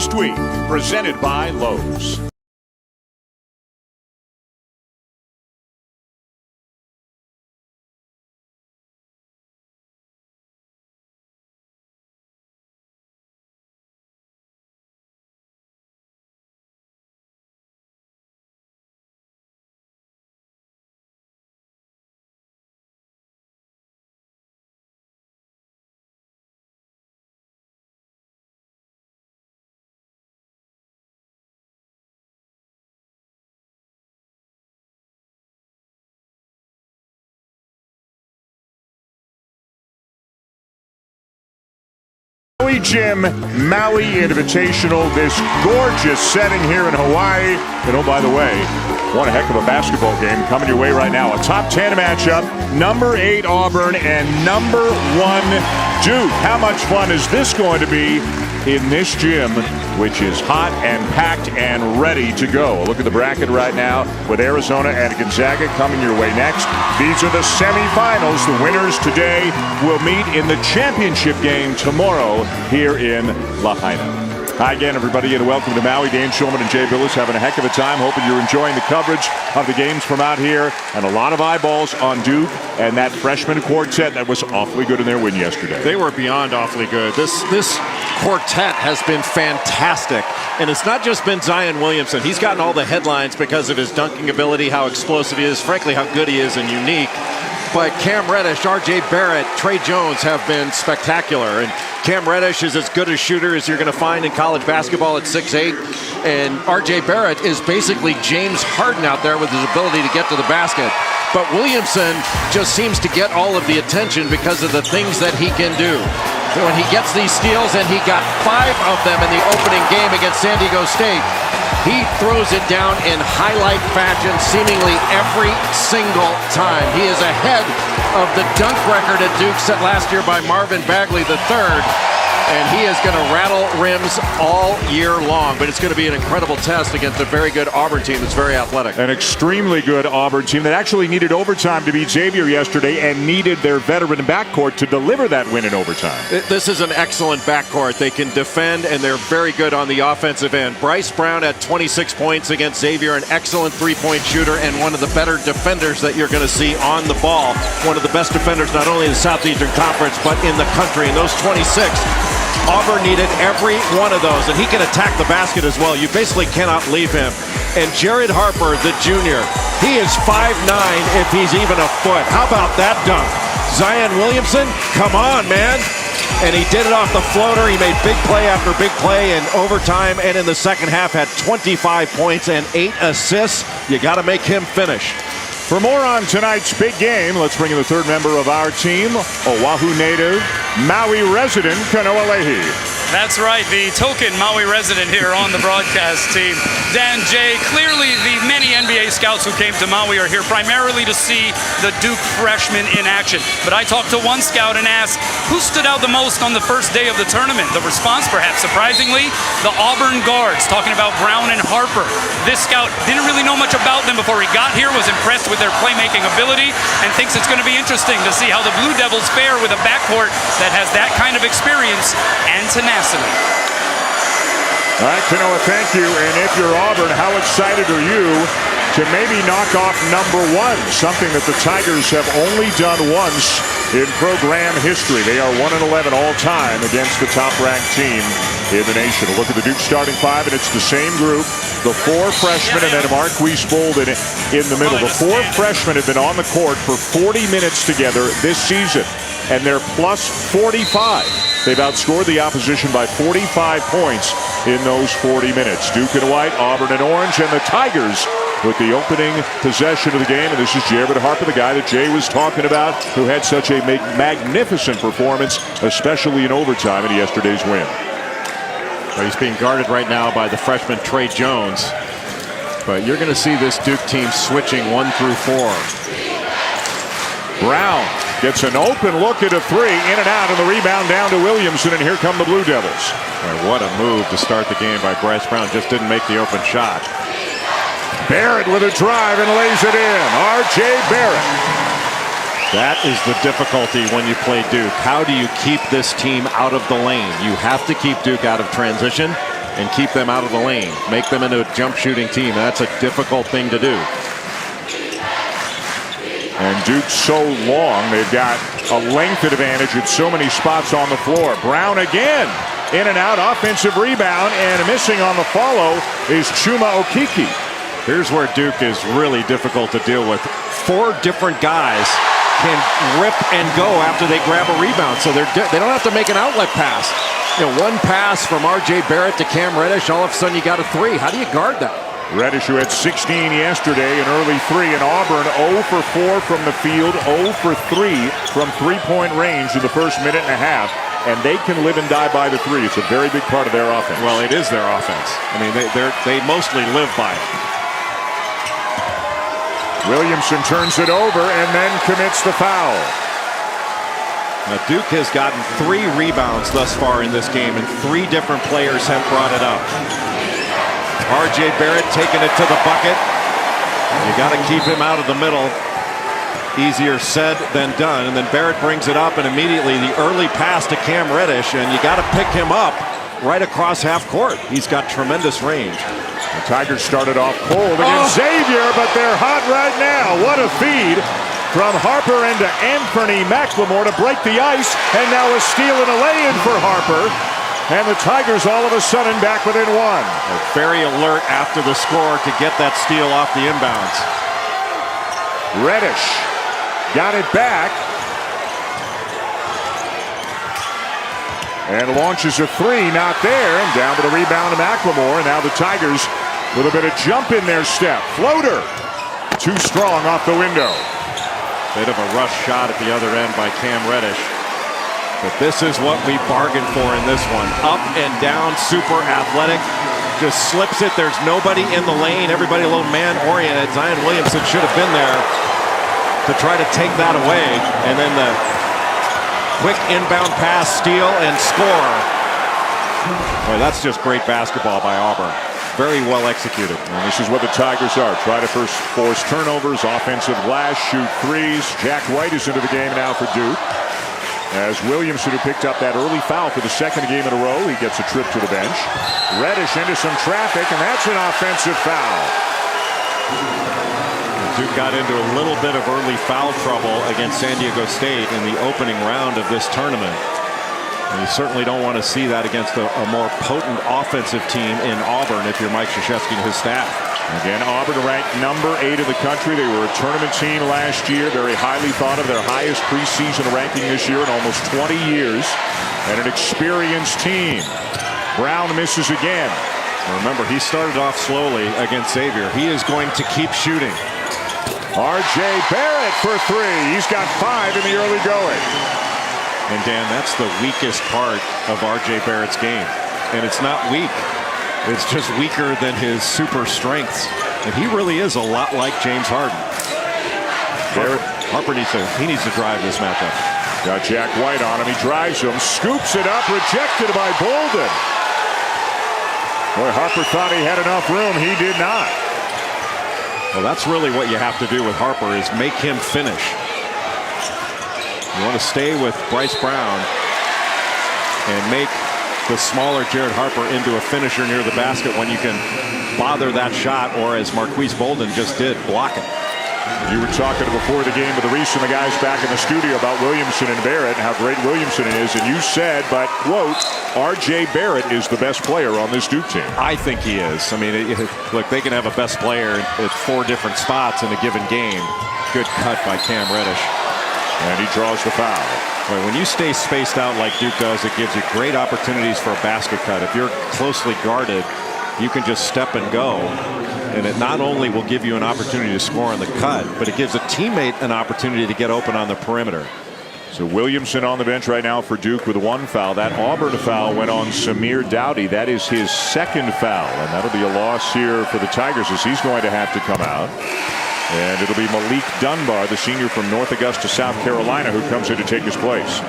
Feast Week, presented by Lowe's. Maui Gym, Maui Invitational, this gorgeous setting here in Hawaii. And oh, by the way, what a heck of a basketball game coming your way right now. A top 10 matchup, number 8 Auburn and number 1 Duke. How much fun is this going to be in this gym, which is hot and packed and ready to go? Look at the bracket right now with Arizona and Gonzaga coming your way next. These are the semifinals. The winners today will meet in the championship game tomorrow here in Lahaina. Hi again, everybody, and welcome to Maui. Dan Schulman and Jay Billis having a heck of a time. Hoping you're enjoying the coverage of the games from out here. And a lot of eyeballs on Duke and that freshman quartet that was awfully good in their win yesterday. They were beyond awfully good. This quartet has been fantastic. And it's not just been Zion Williamson. He's gotten all the headlines because of his dunking ability, how explosive he is, frankly, how good he is and unique. But Cam Reddish, R.J. Barrett, Trey Jones have been spectacular. And Cam Reddish is as good a shooter as you're going to find in college basketball at 6'8". And R.J. Barrett is basically James Harden out there with his ability to get to the basket. But Williamson just seems to get all of the attention because of the things that he can do. When he gets these steals, and he got 5 of them in the opening game against San Diego State, he throws it down in highlight fashion seemingly every single time. He is ahead of the dunk record at Duke set last year by Marvin Bagley III. And he is going to rattle rims all year long. But it's going to be an incredible test against a very good Auburn team that's very athletic. An extremely good Auburn team that actually needed overtime to beat Xavier yesterday and needed their veteran backcourt to deliver that win in overtime. This is an excellent backcourt. They can defend, and they're very good on the offensive end. Bryce Brown had 26 points against Xavier, an excellent three-point shooter and one of the better defenders that you're going to see on the ball. One of the best defenders not only in the Southeastern Conference but in the country. And those 26, Auburn needed every one of those, and he can attack the basket as well. You basically cannot leave him. And Jared Harper, the junior, he is 5'9" if he's even a foot. How about that dunk? Zion Williamson, come on, man. And he did it off the floater. He made big play after big play in overtime, and in the second half had 25 points and 8 assists. You got to make him finish. For more on tonight's big game, let's bring in the third member of our team, Oahu native, Maui resident, Kanoa Leahy. That's right, the token Maui resident here on the broadcast team. Dan, Jay, clearly the many NBA scouts who came to Maui are here primarily to see the Duke freshman in action. But I talked to one scout and asked, who stood out the most on the first day of the tournament? The response, perhaps surprisingly, the Auburn guards, talking about Brown and Harper. This scout didn't really know much about them before he got here, was impressed with their playmaking ability, and thinks it's going to be interesting to see how the Blue Devils fare with a backcourt that has that kind of experience and tenacity. All right, Kanoa, thank you. And if you're Auburn, how excited are you to maybe knock off number 1, something that the Tigers have only done once in program history. They are 1-11 all time against the top-ranked team in the nation. Look at the Duke starting 5, and it's the same group. The 4 freshmen and then Marquise Bolden in the middle. The 4 freshmen have been on the court for 40 minutes together this season, and they're plus 45. They've outscored the opposition by 45 points in those 40 minutes. Duke in white, Auburn in orange, and the Tigers with the opening possession of the game. And this is Jared Harper, the guy that Jay was talking about, who had such a magnificent performance, especially in overtime in yesterday's win. Well, he's being guarded right now by the freshman Trey Jones. But you're going to see this Duke team switching 1 through 4. Brown gets an open look at a 3, in and out, and the rebound down to Williamson, and here come the Blue Devils. And what a move to start the game by Bryce Brown. Just didn't make the open shot. Barrett with a drive and lays it in. R.J. Barrett. That is the difficulty when you play Duke. How do you keep this team out of the lane? You have to keep Duke out of transition. and keep them out of the lane, make them into a jump shooting team. That's a difficult thing to do. And Duke's so long, they've got a length advantage at so many spots on the floor. Brown again, in and out, offensive rebound, and missing on the follow is Chuma Okeke. Here's where Duke is really difficult to deal with. 4 different guys can rip and go after they grab a rebound, so they don't have to make an outlet pass. You know, one pass from R.J. Barrett to Cam Reddish, all of a sudden you got a 3. How do you guard that? Reddish, who had 16 yesterday, an early 3 in Auburn, 0 for 4 from the field, 0 for 3 from three-point range in the first minute and a half, and they can live and die by the 3. It's a very big part of their offense. Well, it is their offense. I mean, they mostly live by it. Williamson turns it over and then commits the foul. Now, Duke has gotten 3 rebounds thus far in this game, and 3 different players have brought it up. R.J. Barrett taking it to the bucket. You got to keep him out of the middle. Easier said than done. And then Barrett brings it up, and immediately the early pass to Cam Reddish, and you got to pick him up right across half court. He's got tremendous range. The Tigers started off cold against Xavier, but they're hot right now. What a feed from Harper into Anthony McLemore to break the ice, and now a steal and a lay-in for Harper. And the Tigers all of a sudden back within 1. Very alert after the score to get that steal off the inbounds. Reddish got it back. And launches a 3, not there. And down to the rebound to McLemore. And now the Tigers with a bit of jump in their step. Floater. Too strong off the window. Bit of a rush shot at the other end by Cam Reddish. But this is what we bargained for in this one. Up and down, super athletic. Just slips it. There's nobody in the lane. Everybody a little man-oriented. Zion Williamson should have been there to try to take that away. And then the quick inbound pass, steal, and score. Boy, that's just great basketball by Auburn. Very well executed. And this is what the Tigers are. Try to first force turnovers, offensive glass, shoot 3s. Jack White is into the game now for Duke. As Williamson, who picked up that early foul for the 2nd game in a row, he gets a trip to the bench. Reddish into some traffic, and that's an offensive foul. Duke got into a little bit of early foul trouble against San Diego State in the opening round of this tournament. And you certainly don't want to see that against a more potent offensive team in Auburn if you're Mike Krzyzewski and his staff. Again, Auburn ranked number 8 of the country. They were a tournament team last year, very highly thought of, their highest preseason ranking this year in almost 20 years, and an experienced team. Brown misses again. Remember, he started off slowly against Xavier. He is going to keep shooting. R.J. Barrett for 3. He's got 5 in the early going. And Dan, that's the weakest part of R.J. Barrett's game. And it's not weak. It's just weaker than his super strengths. And he really is a lot like James Harden. Harper needs to drive this matchup. Got Jack White on him. He drives him, scoops it up, rejected by Bolden. Boy, Harper thought he had enough room. He did not. Well, that's really what you have to do with Harper, is make him finish. You want to stay with Bryce Brown and make the smaller Jared Harper into a finisher near the basket when you can bother that shot, or as Marquise Bolden just did, block it. You were talking before the game with the Reese and the guys back in the studio about Williamson and Barrett and how great Williamson is, and you said, but, quote, R.J. Barrett is the best player on this Duke team. I think he is. I mean, look, they can have a best player at 4 different spots in a given game. Good cut by Cam Reddish. And he draws the foul. Well, when you stay spaced out like Duke does, it gives you great opportunities for a basket cut. If you're closely guarded, you can just step and go. And it not only will give you an opportunity to score on the cut, but it gives a teammate an opportunity to get open on the perimeter. So Williamson on the bench right now for Duke with 1 foul. That Auburn foul went on Samir Dowdy. That is his 2nd foul. And that'll be a loss here for the Tigers, as he's going to have to come out. And it'll be Malik Dunbar, the senior from North Augusta, South Carolina, who comes in to take his place.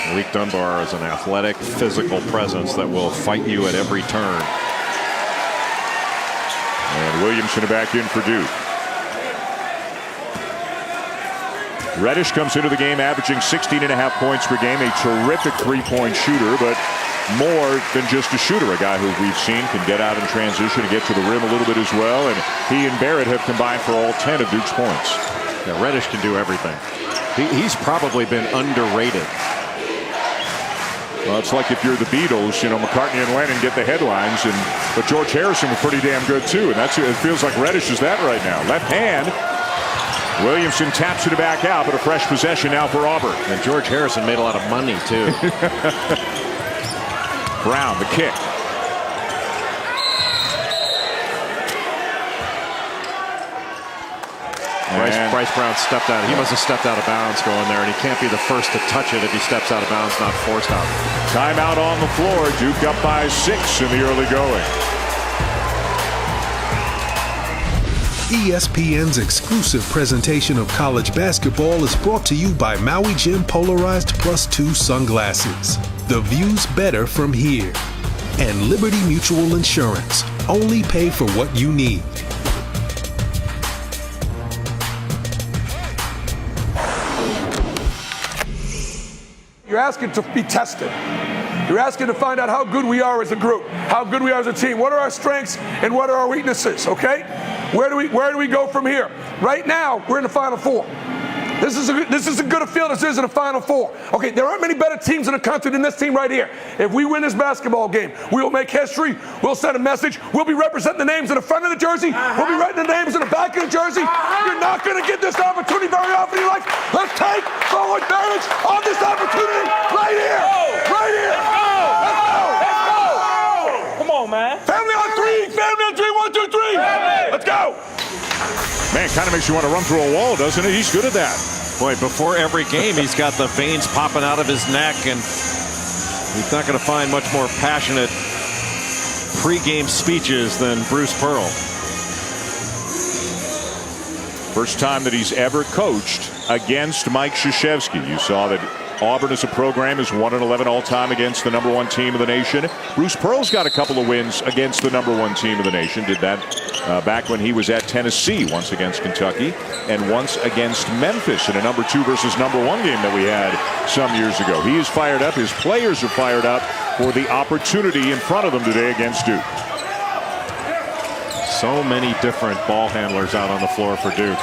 Malik Dunbar is an athletic, physical presence that will fight you at every turn. And Williamson back in for Duke. Reddish comes into the game averaging 16.5 points per game, a terrific 3-point shooter, but more than just a shooter. A guy who we've seen can get out in transition and get to the rim a little bit as well. And he and Barrett have combined for all 10 of Duke's points. Yeah, Reddish can do everything. He's probably been underrated. Well, it's like if you're the Beatles, you know, McCartney and Lennon get the headlines, but George Harrison was pretty damn good too, and it feels like Reddish is that right now. Left hand. Williamson taps it back out, but a fresh possession now for Auburn. And George Harrison made a lot of money too. Brown, the kick. Bryce Brown stepped out. He must have stepped out of bounds going there, and he can't be the first to touch it if he steps out of bounds, not forced out. Timeout on the floor. Duke up by 6 in the early going. ESPN's exclusive presentation of college basketball is brought to you by Maui Jim Polarized Plus 2 sunglasses. The view's better from here. And Liberty Mutual Insurance. Only pay for what you need. You're asking to be tested. You're asking to find out how good we are as a group, how good we are as a team. What are our strengths and what are our weaknesses, okay? Where do we go from here? Right now, we're in the Final Four. This is as good a field as there is in the Final Four. Okay, there aren't many better teams in the country than this team right here. If we win this basketball game, we will make history. We'll send a message. We'll be representing the names in the front of the jersey. We'll be writing the names in the back of the jersey. You're not going to get this opportunity very often in your life. Let's take full advantage of this opportunity right here. Right here. Let's go. Let's go. Come on, man. Family on three. Family on three. 1, 2, 3. Let's go. Man, kind of makes you want to run through a wall, doesn't it? He's good at that. Boy, before every game, he's got the veins popping out of his neck, and he's not going to find much more passionate pre-game speeches than Bruce Pearl. First time that he's ever coached against Mike Krzyzewski. You saw that Auburn as a program is 1-11 all-time against the #1 team of the nation. Bruce Pearl's got a couple of wins against the #1 team of the nation. Did that back when he was at Tennessee, once against Kentucky and once against Memphis in a #2 versus #1 game that we had some years ago. He is fired up. His players are fired up for the opportunity in front of them today against Duke. So many different ball handlers out on the floor for Duke.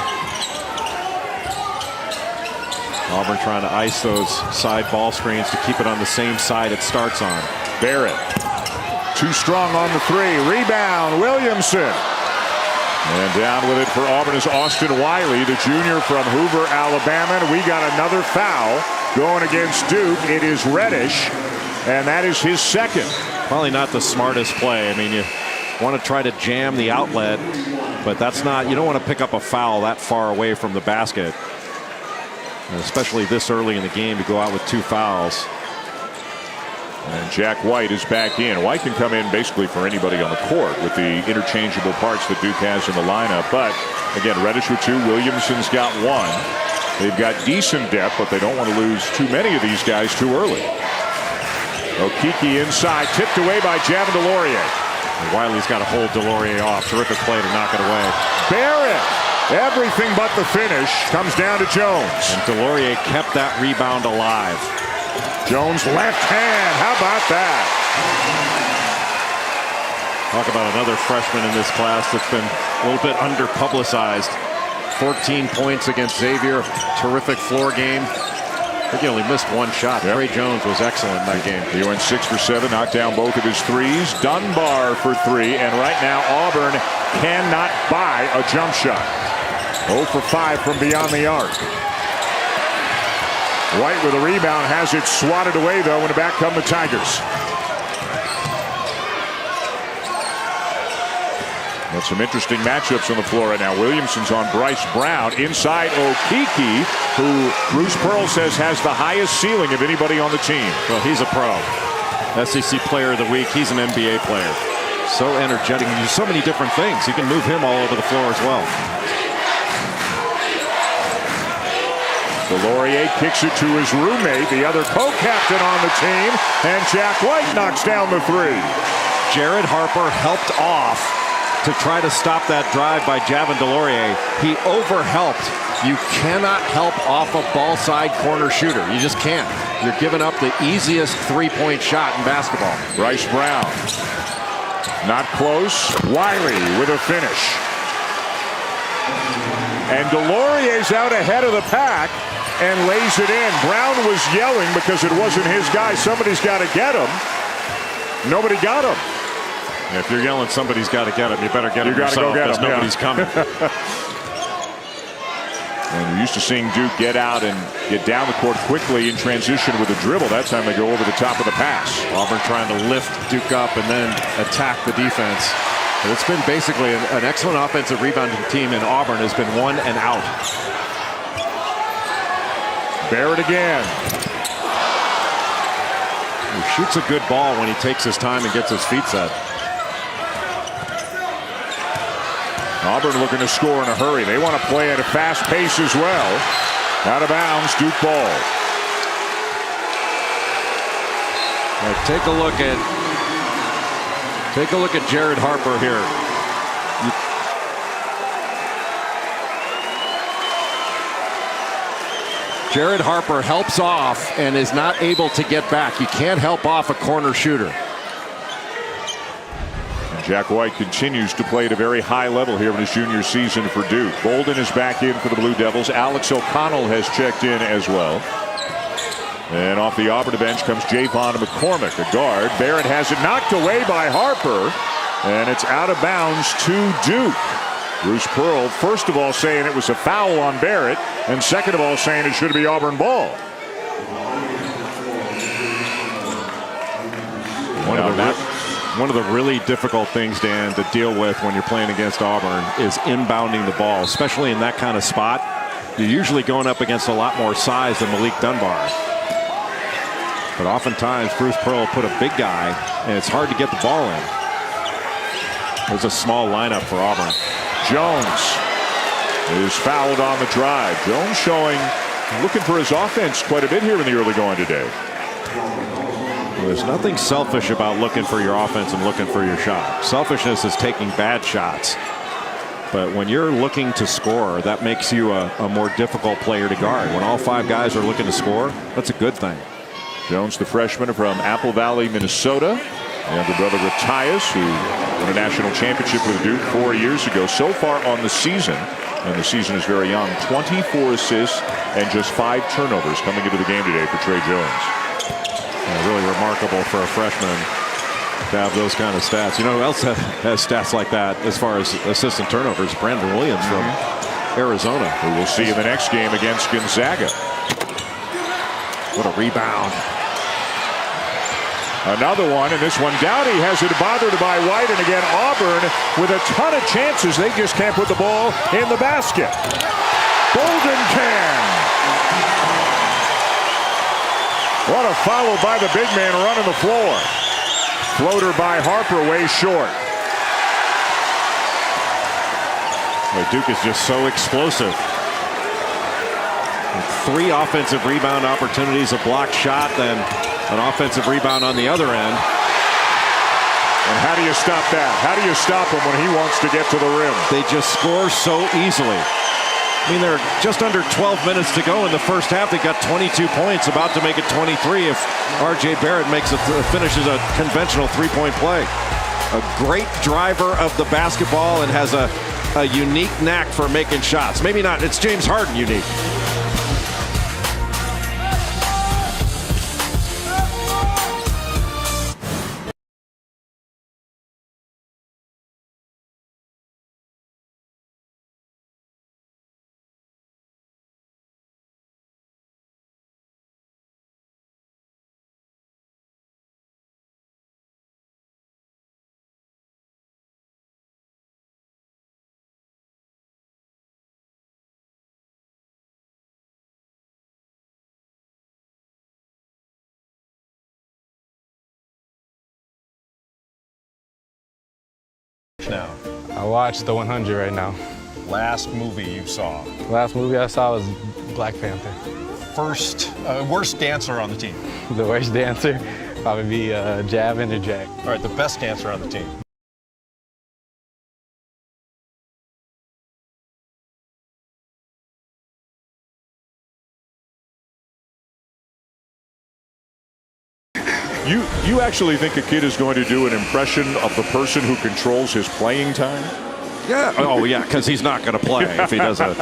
Auburn trying to ice those side ball screens to keep it on the same side it starts on. Barrett, too strong on the three. Rebound, Williamson. And down with it for Auburn is Austin Wiley, the junior from Hoover, Alabama. And we got another foul going against Duke. It is Reddish, and that is his second. Probably not the smartest play. I mean, you want to try to jam the outlet, but that's not, you don't want to pick up a foul that far away from the basket. And especially this early in the game to go out with 2 fouls. And Jack White is back in. White can come in basically for anybody on the court with the interchangeable parts that Duke has in the lineup. But again, Reddish with 2, Williamson's got 1. They've got decent depth, but they don't want to lose too many of these guys too early. Okeke inside, tipped away by Javin DeLaurier. Wiley's got to hold DeLaurier off. Terrific play to knock it away. Barrett, everything but the finish, comes down to Jones. And DeLaurier kept that rebound alive. Jones left hand, how about that? Talk about another freshman in this class that's been a little bit under-publicized. 14 points against Xavier, terrific floor game. I think he only missed 1 shot. Trey Jones was excellent in that game. He went 6 for 7, knocked down both of his threes. Dunbar for 3, and right now Auburn cannot buy a jump shot. 0 for 5 from beyond the arc. White with a rebound, has it swatted away though, and back come the Tigers. Got some interesting matchups on the floor right now. Williamson's on Bryce Brown. Inside Okeke, who Bruce Pearl says has the highest ceiling of anybody on the team. Well, he's a pro. SEC Player of the Week. He's an NBA player. So energetic. He does so many different things. You can move him all over the floor as well. DeLaurier kicks it to his roommate, the other co-captain on the team, and Jack White knocks down the 3. Jared Harper helped off to try to stop that drive by Javin DeLaurier. He overhelped. You cannot help off a ball side corner shooter. You just can't. You're giving up the easiest three-point shot in basketball. Bryce Brown. Not close. Wiley with a finish. And DeLaurier's out ahead of the pack and lays it in. Brown was yelling because it wasn't his guy. Somebody's got to get him. Nobody got him. If you're yelling somebody's got to get him, you better get him Go yourself get because him, nobody's coming. And we're used to seeing Duke get out and get down the court quickly in transition with a dribble. That time they go over the top of the pass. Auburn trying to lift Duke up and then attack the defense. And it's been basically an excellent offensive rebounding team in Auburn. Has been one and out. Barrett again. He shoots a good ball when he takes his time and gets his feet set. Auburn looking to score in a hurry. They want to play at a fast pace as well. Out of bounds, Duke ball. Now take a look at Jared Harper here. Jared Harper helps off and is not able to get back. You can't help off a corner shooter. Jack White continues to play at a very high level here in his junior season for Duke. Bolden is back in for the Blue Devils. Alex O'Connell has checked in as well. And off the Auburn bench comes Javon McCormick, a guard. Barrett has it knocked away by Harper, and it's out of bounds to Duke. Bruce Pearl, first of all, saying it was a foul on Barrett, and second of all, saying it should be Auburn ball. One of the really difficult things, Dan, to deal with when you're playing against Auburn is inbounding the ball, especially in that kind of spot. You're usually going up against a lot more size than Malik Dunbar. But oftentimes, Bruce Pearl will put a big guy, and it's hard to get the ball in. There's a small lineup for Auburn. Jones is fouled on the drive. Jones looking for his offense quite a bit here in the early going today. There's nothing selfish about looking for your offense and looking for your shot. Selfishness is taking bad shots. But when you're looking to score, that makes you a more difficult player to guard. When all five guys are looking to score, that's a good thing. Jones, the freshman from Apple Valley, Minnesota. Younger brother Matthias, who won a national championship with Duke 4 years ago. So far on the season, and the season is very young, 24 assists and just 5 turnovers coming into the game today for Trey Jones. Really remarkable for a freshman to have those kind of stats. You know who else has stats like that as far as assists and turnovers? Brandon Williams from Arizona, who we'll see in the next game against Gonzaga. What a rebound. Another one, and this one Dowdy has it bothered by White, and again Auburn with a ton of chances. They just can't put the ball in the basket. Bolden can. What a foul by the big man running the floor. Floater by Harper, way short. Duke is just so explosive. 3 offensive rebound opportunities, a blocked shot, then an offensive rebound on the other end. And how do you stop that? How do you stop him when he wants to get to the rim? They just score so easily. I mean, they're just under 12 minutes to go in the first half. They got 22 points, about to make it 23 if R.J. Barrett finishes a conventional three-point play. A great driver of the basketball and has a unique knack for making shots. Maybe not, it's James Harden unique. Now, I watched the 100 right now. Last movie you saw? Last movie I saw was Black Panther. Worst dancer on the team? The worst dancer probably be Javin or Jack. All right, the best dancer on the team? You actually think a kid is going to do an impression of the person who controls his playing time? Yeah. Oh, yeah, because he's not going to play if he does it.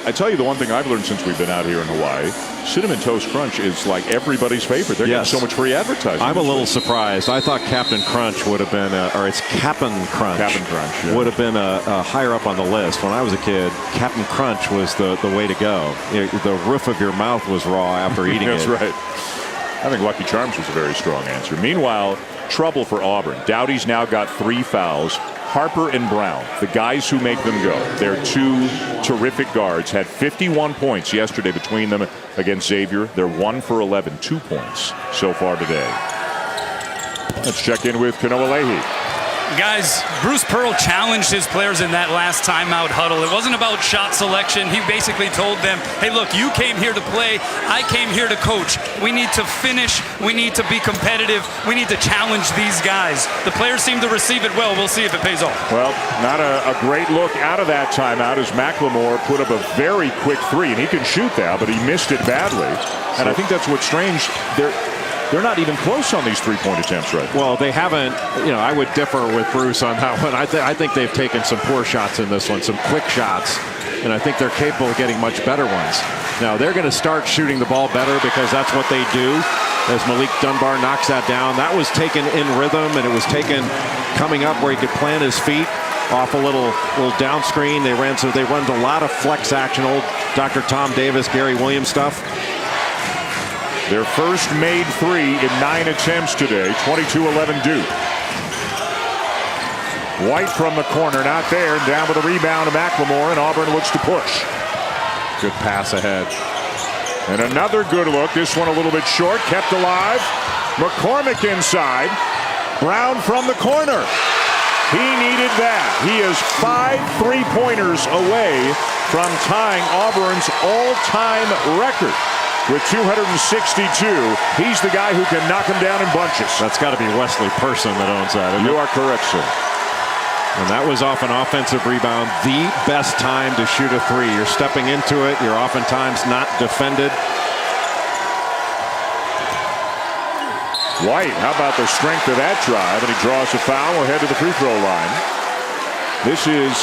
I tell you the one thing I've learned since we've been out here in Hawaii, Cinnamon Toast Crunch is like everybody's favorite. They're getting so much free advertising. I'm a little surprised. I thought Captain Crunch would have been, or it's Cap'n Crunch. Cap'n Crunch, yeah. Would have been a higher up on the list. When I was a kid, Cap'n Crunch was the way to go. The roof of your mouth was raw after eating That's it. right. I think Lucky Charms was a very strong answer. Meanwhile, trouble for Auburn. Dowdy's now got 3 fouls. Harper and Brown, the guys who make them go, they're 2 terrific guards, had 51 points yesterday between them against Xavier. They're 1 for 11, 2 points so far today. Let's check in with Kanoa Leahy. Guys, Bruce Pearl challenged his players in that last timeout huddle. It wasn't about shot selection. He basically told them, hey, look, you came here to play. I came here to coach. We need to finish. We need to be competitive. We need to challenge these guys. The players seem to receive it well. We'll see if it pays off. Well, not a great look out of that timeout as McLemore put up a very quick 3, and he can shoot that, but he missed it badly. And I think that's what's strange. They're not even close on these 3-point attempts right now. Well, they haven't, I would differ with Bruce on that one. I think they've taken some poor shots in this one, some quick shots, and I think they're capable of getting much better ones. Now, they're going to start shooting the ball better because that's what they do. As Malik Dunbar knocks that down, that was taken in rhythm, and it was taken coming up where he could plant his feet off a little down screen. They run a lot of flex action, old Dr. Tom Davis, Gary Williams stuff. Their first made 3 in 9 attempts today, 22-11 Duke. White from the corner, not there, down with a rebound to McLemore, and Auburn looks to push. Good pass ahead. And another good look, this one a little bit short, kept alive. McCormick inside, Brown from the corner. He needed that. He is 5 3-pointers away from tying Auburn's all-time record. With 262, he's the guy who can knock him down in bunches. That's got to be Wesley Person that owns that. You are correct, sir. And that was off an offensive rebound. The best time to shoot a 3. You're stepping into it. You're oftentimes not defended. White, how about the strength of that drive? And he draws a foul. We'll head to the free throw line. This is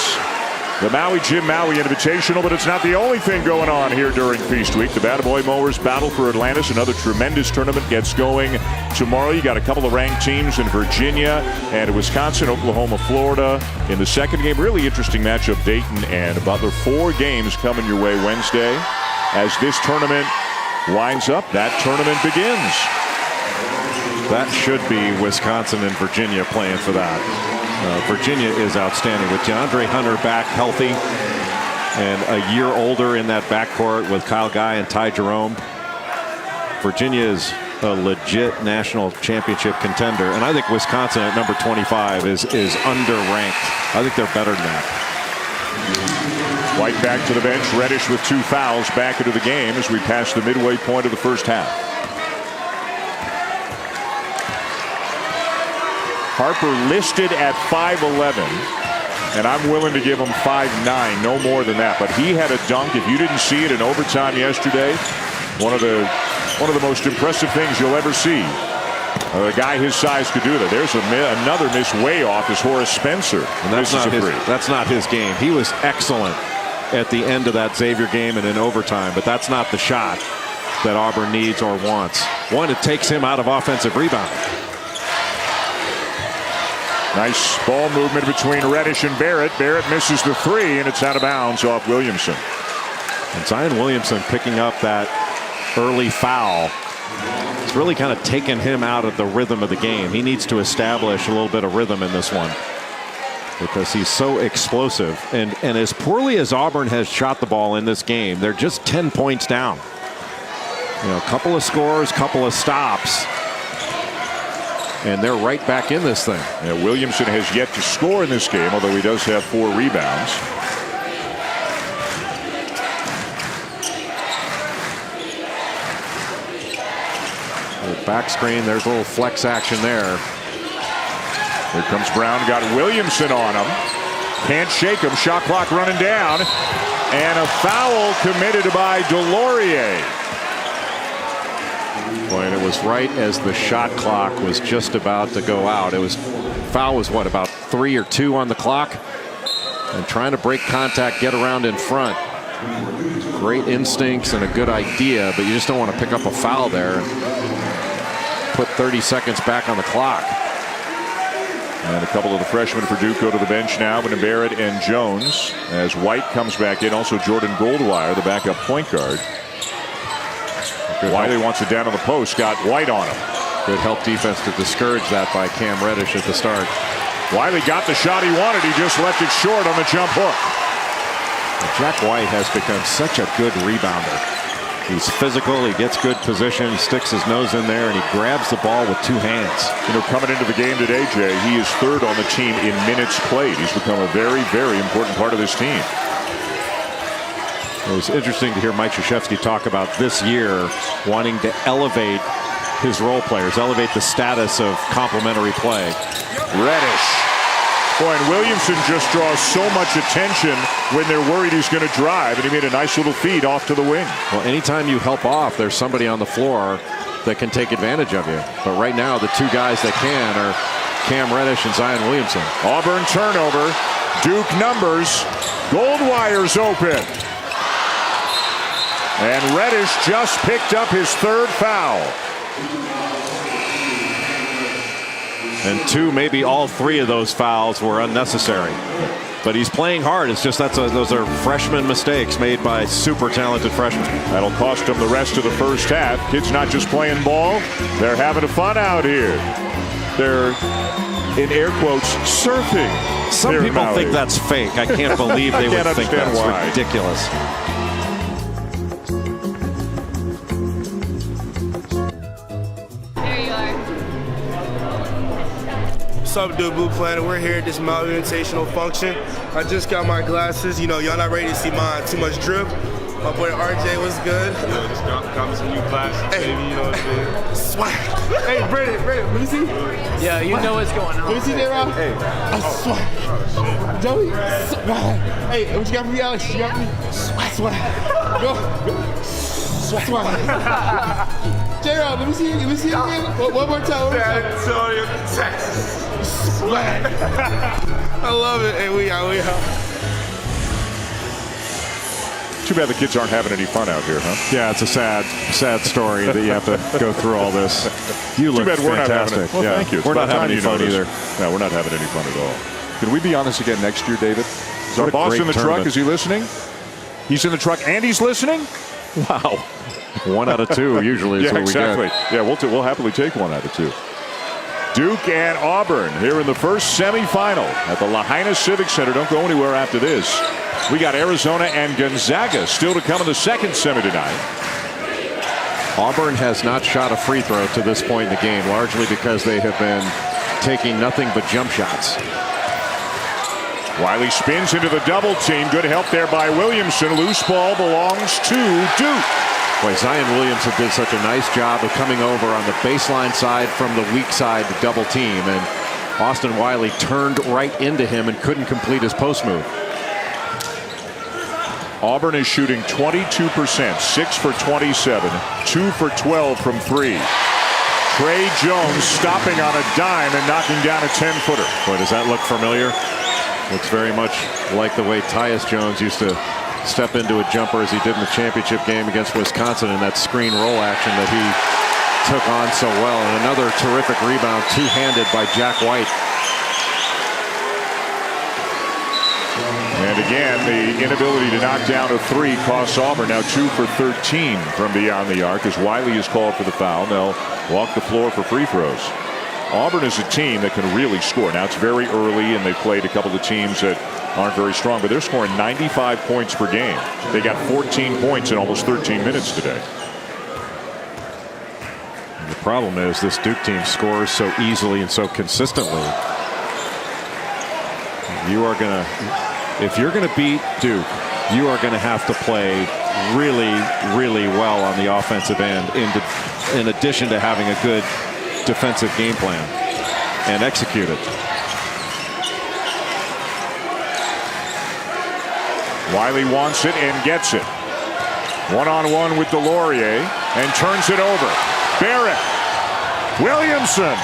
the Maui Invitational, but it's not the only thing going on here during Feast Week. The Bataboy Mowers battle for Atlantis. Another tremendous tournament gets going tomorrow. You got a couple of ranked teams in Virginia and Wisconsin, Oklahoma, Florida. In the second game, really interesting matchup, Dayton and Butler. 4 games coming your way Wednesday. As this tournament winds up, that tournament begins. That should be Wisconsin and Virginia playing for that. Virginia is outstanding with DeAndre Hunter back healthy and a year older in that backcourt with Kyle Guy and Ty Jerome. Virginia is a legit national championship contender, and I think Wisconsin at number 25 is underranked. I think they're better than that. White back to the bench. Reddish with 2 fouls back into the game as we pass the midway point of the first half. Harper listed at 5'11", and I'm willing to give him 5'9", no more than that. But he had a dunk. If you didn't see it in overtime yesterday, one of the most impressive things you'll ever see. A guy his size could do that. There's another miss way off is Horace Spencer. And that's not his game. He was excellent at the end of that Xavier game and in overtime, but that's not the shot that Auburn needs or wants. One, it takes him out of offensive rebound. Nice ball movement between Reddish and Barrett. Barrett misses the 3, and it's out of bounds off Williamson. And Zion Williamson picking up that early foul. It's really kind of taken him out of the rhythm of the game. He needs to establish a little bit of rhythm in this one because he's so explosive. And as poorly as Auburn has shot the ball in this game, they're just 10 points down. A couple of scores, couple of stops, and they're right back in this thing. Yeah, Williamson has yet to score in this game, although he does have 4 rebounds. Back screen, there's a little flex action there. Here comes Brown, got Williamson on him. Can't shake him, shot clock running down. And a foul committed by Delorier. Boy, and it was right as the shot clock was just about to go out. It was, foul was what, about 3 or 2 on the clock? And trying to break contact, get around in front. Great instincts and a good idea, but you just don't want to pick up a foul there and put 30 seconds back on the clock. And a couple of the freshmen for Duke go to the bench now, but Barrett and Jones, as White comes back in. Also Jordan Goldwire, the backup point guard. Wiley wants it down on the post, got White on him. Good help defense to discourage that by Cam Reddish at the start. Wiley got the shot he wanted, he just left it short on the jump hook. Jack White has become such a good rebounder. He's physical, he gets good position, he sticks his nose in there, and he grabs the ball with 2 hands. You know, coming into the game today, Jay, he is 3rd on the team in minutes played. He's become a very, very important part of this team. It was interesting to hear Mike Krzyzewski talk about this year wanting to elevate his role players, elevate the status of complementary play. Reddish. Boy, and Williamson just draws so much attention when they're worried he's going to drive, and he made a nice little feed off to the wing. Well, anytime you help off, there's somebody on the floor that can take advantage of you. But right now, the 2 guys that can are Cam Reddish and Zion Williamson. Auburn turnover. Duke numbers. Goldwire's open. And Reddish just picked up his 3rd foul. And 2, maybe all 3 of those fouls were unnecessary. But he's playing hard. It's just those are freshman mistakes made by super talented freshmen. That'll cost him the rest of the first half. Kids not just playing ball, they're having fun out here. They're, in air quotes, surfing. Some people think that's fake. I can't believe they would think that's why. Ridiculous. What's up, Duke Blue Planet? We're here at this Maui Invitational function. I just got my glasses. You know, y'all not ready to see mine. Too much drip. My boy RJ was good. You know, just got me some new glasses, Hey. baby. You know what I'm saying? Swag. Hey, Brandon, let me see. Yeah, you know what's going on. Let me see that, Rob. Hey. I swag. Joey, swag. Hey, what you got for me, Alex? You got for me? Swag. Go. Swag. J-Rob, let me see it again. One more time. San Antonio, Texas. Swag. I love it. Hey, we out. Too bad the kids aren't having any fun out here, huh? Yeah, it's a sad story that you have to go through all this. You look Too bad we're not having fantastic. it. Well, yeah. thank you. It's We're not about having time any you fun noticed. either. No, we're not having any fun at all. Can we be on this again next year, David? Is our boss in the truck? Is he listening? He's in the truck and he's listening? Wow. 1 out of 2 usually is Yeah, what we exactly. get. Yeah, we'll happily take 1 out of 2. Duke and Auburn here in the first semifinal at the Lahaina Civic Center. Don't go anywhere after this. We got Arizona and Gonzaga still to come in the second semi tonight. Auburn has not shot a free throw to this point in the game, largely because they have been taking nothing but jump shots. Wiley spins into the double team. Good help there by Williamson. Loose ball belongs to Duke. Boy, Zion Williamson did such a nice job of coming over on the baseline side from the weak side to double team, and Austin Wiley turned right into him and couldn't complete his post move. Auburn is shooting 22%, 6 for 27, 2 for 12 from 3. Trey Jones stopping on a dime and knocking down a 10-footer. Boy, does that look familiar? Looks very much like the way Tyus Jones used to step into a jumper as he did in the championship game against Wisconsin in that screen roll action that he took on so well. And another terrific rebound, two-handed by Jack White. And again, the inability to knock down a 3 costs Auburn. Now 2 for 13 from beyond the arc as Wiley is called for the foul. They'll walk the floor for free throws. Auburn is a team that can really score. Now it's very early and they've played a couple of teams that aren't very strong, but they're scoring 95 points per game. They got 14 points in almost 13 minutes today. And the problem is this Duke team scores so easily and so consistently. You are going to, if you're going to beat Duke, you are going to have to play really, really well on the offensive end in addition to having a good defensive game plan and execute it. Wiley wants it and gets it. One-on-one with Delorier and turns it over. Barrett. Williamson.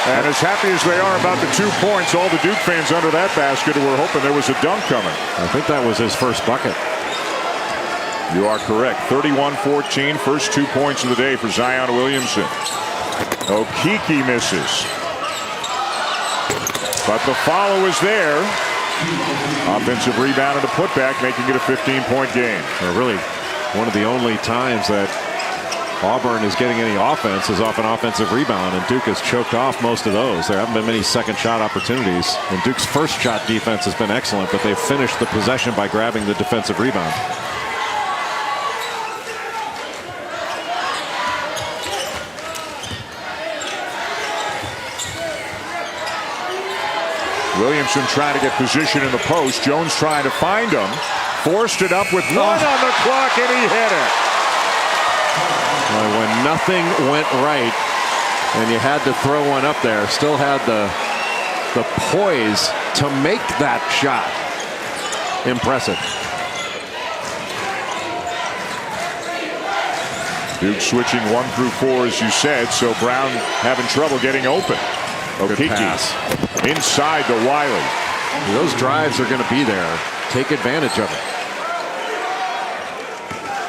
And as happy as they are about the 2 points, all the Duke fans under that basket were hoping there was a dunk coming. I think that was his first bucket. You are correct. 31-14, first 2 points of the day for Zion Williamson. Okeke misses. But the follow is there. Offensive rebound and a putback, making it a 15-point game. Really, one of the only times that Auburn is getting any offense is off an offensive rebound, and Duke has choked off most of those. There haven't been many second shot opportunities, and Duke's first shot defense has been excellent, but they've finished the possession by grabbing the defensive rebound. Williamson trying to get position in the post. Jones trying to find him. Forced it up with 1 on the clock, and he hit it. Well, when nothing went right and you had to throw one up there, still had the poise to make that shot. Impressive. Duke switching 1 through 4, as you said, so Brown having trouble getting open. Okeke inside to Wiley. Those drives are going to be there. Take advantage of it.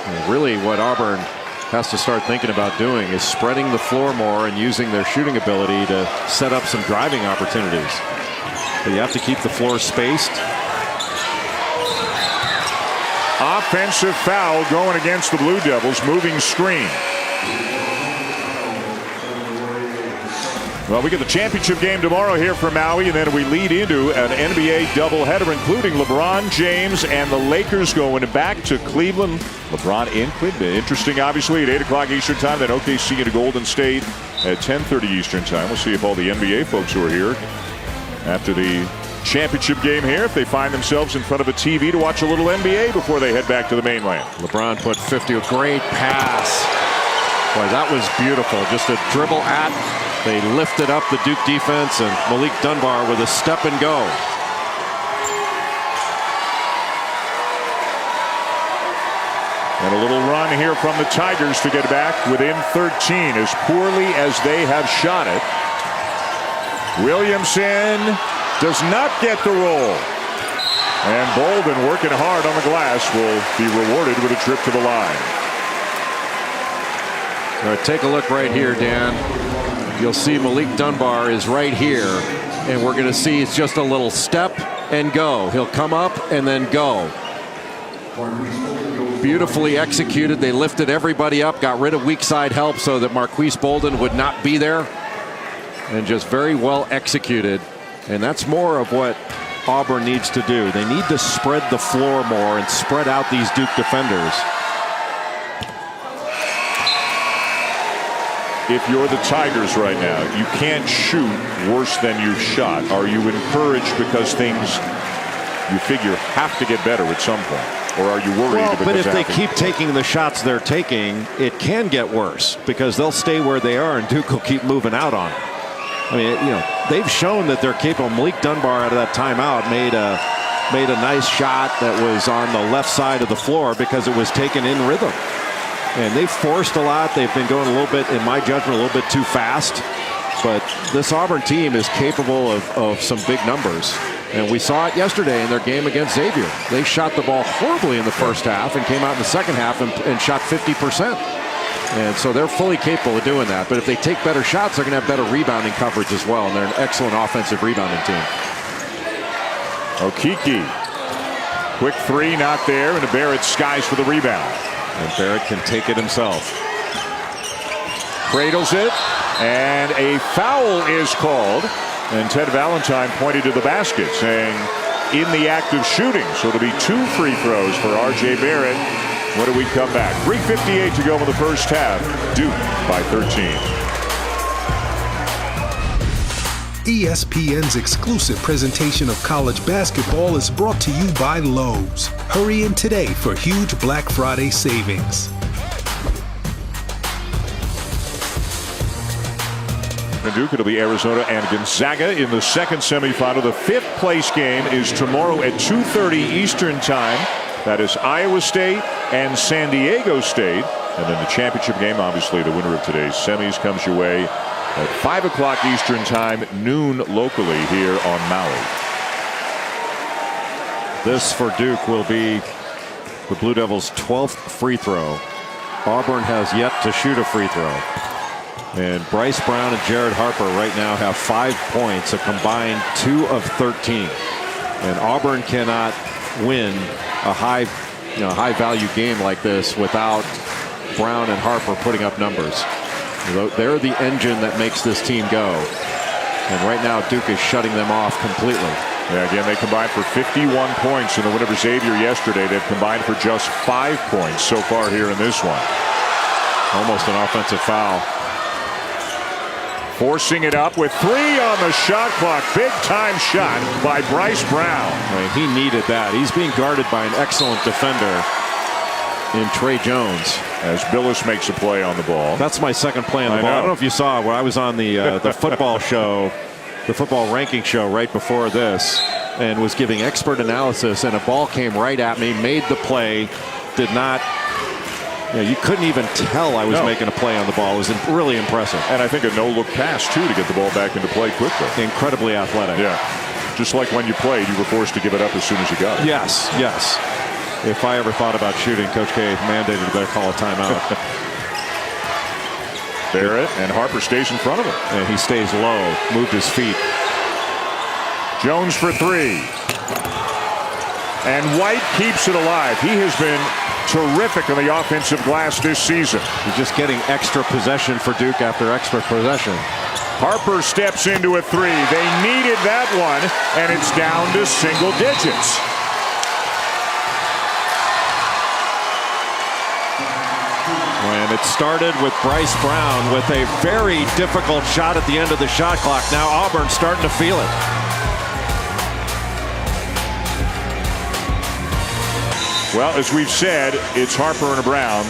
And really, what Auburn has to start thinking about doing is spreading the floor more and using their shooting ability to set up some driving opportunities. But you have to keep the floor spaced. Offensive foul going against the Blue Devils. Moving screen. Well, we get the championship game tomorrow here for Maui, and then we lead into an NBA doubleheader, including LeBron James and the Lakers going back to Cleveland. LeBron in Cleveland. Interesting, obviously, at 8 o'clock Eastern time. Then OKC into Golden State at 10:30 Eastern time. We'll see if all the NBA folks who are here after the championship game here, if they find themselves in front of a TV to watch a little NBA before they head back to the mainland. LeBron put 50, a great pass. Boy, that was beautiful. Just a dribble at. They lifted up the Duke defense, and Malik Dunbar with a step and go. And a little run here from the Tigers to get back within 13, as poorly as they have shot it. Williamson does not get the roll. And Bolden, working hard on the glass, will be rewarded with a trip to the line. All right, take a look right here, Dan. You'll see Malik Dunbar is right here, and we're going to see it's just a little step and go. He'll come up and then go. Beautifully executed. They lifted everybody up, got rid of weak side help so that Marquise Bolden would not be there, and just very well executed. And that's more of what Auburn needs to do. They need to spread the floor more and spread out these Duke defenders. If you're the Tigers right now, you can't shoot worse than you've shot. Are you encouraged because things you figure have to get better at some point? Or are you worried? Well, but if they keep taking the shots they're taking, it can get worse because they'll stay where they are and Duke will keep moving out on them. I mean, you know, they've shown that they're capable. Malik Dunbar out of that timeout made a nice shot that was on the left side of the floor because it was taken in rhythm. And they've forced a lot. They've been going a little bit, in my judgment, a little bit too fast. But this Auburn team is capable of some big numbers. And we saw it yesterday in their game against Xavier. They shot the ball horribly in the first half and came out in the second half and shot 50%. And so they're fully capable of doing that. But if they take better shots, they're going to have better rebounding coverage as well. And they're an excellent offensive rebounding team. Okeke. Quick three, not there. And Barrett skies for the rebound. And Barrett can take it himself. Cradles it. And a foul is called. And Ted Valentine pointed to the basket, saying in the act of shooting. So it'll be 2 free throws for R.J. Barrett. When do we come back? 3:58 to go in the first half. Duke by 13. ESPN's exclusive presentation of college basketball is brought to you by Lowe's. Hurry in today for huge Black Friday savings. For Duke, it'll be Arizona and Gonzaga in the second semifinal. The 5th place game is tomorrow at 2:30 Eastern time. That is Iowa State and San Diego State. And then the championship game, obviously the winner of today's semis comes your way at 5 o'clock Eastern time, noon locally here on Maui. This for Duke will be the Blue Devils' 12th free throw. Auburn has yet to shoot a free throw. And Bryce Brown and Jared Harper right now have 5 points, a combined 2 of 13. And Auburn cannot win a high value game like this without Brown and Harper putting up numbers. They're the engine that makes this team go. And right now Duke is shutting them off completely. Yeah, again, they combined for 51 points in the win over Xavier yesterday. They've combined for just 5 points so far here in this one. Almost an offensive foul. Forcing it up with 3 on the shot clock. Big time shot by Bryce Brown. I mean, he needed that. He's being guarded by an excellent defender in Trey Jones. As Billis makes a play on the ball. That's my second play on the ball. I don't know if you saw when I was on the football show, the football ranking show right before this, and was giving expert analysis, and a ball came right at me, made the play, did not. You couldn't even tell I was making a play on the ball. It was really impressive. And I think a no-look pass, too, to get the ball back into play quickly. Incredibly athletic. Yeah. Just like when you played, you were forced to give it up as soon as you got it. Yes, yes. If I ever thought about shooting, Coach K mandated I better call a timeout. Barrett and Harper stays in front of him. And he stays low, moved his feet. Jones for 3. And White keeps it alive. He has been terrific on the offensive glass this season. He's just getting extra possession for Duke after extra possession. Harper steps into a 3. They needed that one, and it's down to single digits. And it started with Bryce Brown with a very difficult shot at the end of the shot clock. Now Auburn's starting to feel it. Well, as we've said, it's Harper and Brown,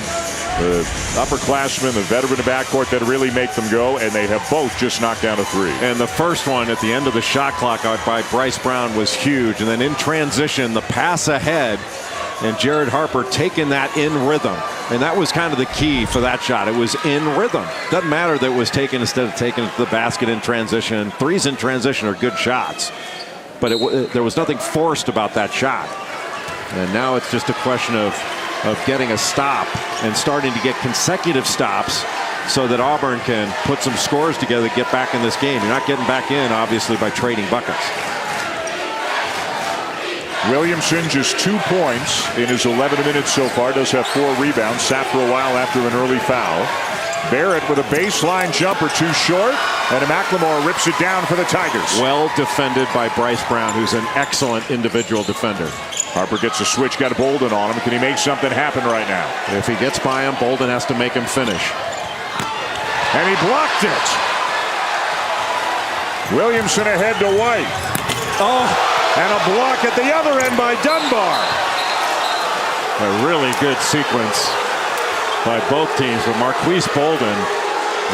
the upperclassmen, the veteran in the backcourt that really make them go, and they have both just knocked down a 3. And the first one at the end of the shot clock by Bryce Brown was huge. And then in transition, the pass ahead, and Jared Harper taking that in rhythm. And that was kind of the key for that shot. It was in rhythm. Doesn't matter that it was taken instead of taking it to the basket in transition. 3s in transition are good shots. But there was nothing forced about that shot. And now it's just a question of getting a stop and starting to get consecutive stops so that Auburn can put some scores together to get back in this game. You're not getting back in, obviously, by trading buckets. Williamson just 2 points in his 11 minutes so far. Does have 4 rebounds. Sat for a while after an early foul. Barrett with a baseline jumper too short. And McLemore rips it down for the Tigers. Well defended by Bryce Brown, who's an excellent individual defender. Harper gets a switch, got a Bolden on him. Can he make something happen right now? If he gets by him, Bolden has to make him finish. And he blocked it. Williamson ahead to White. Oh, and a block at the other end by Dunbar. A really good sequence by both teams, but Marquise Bolden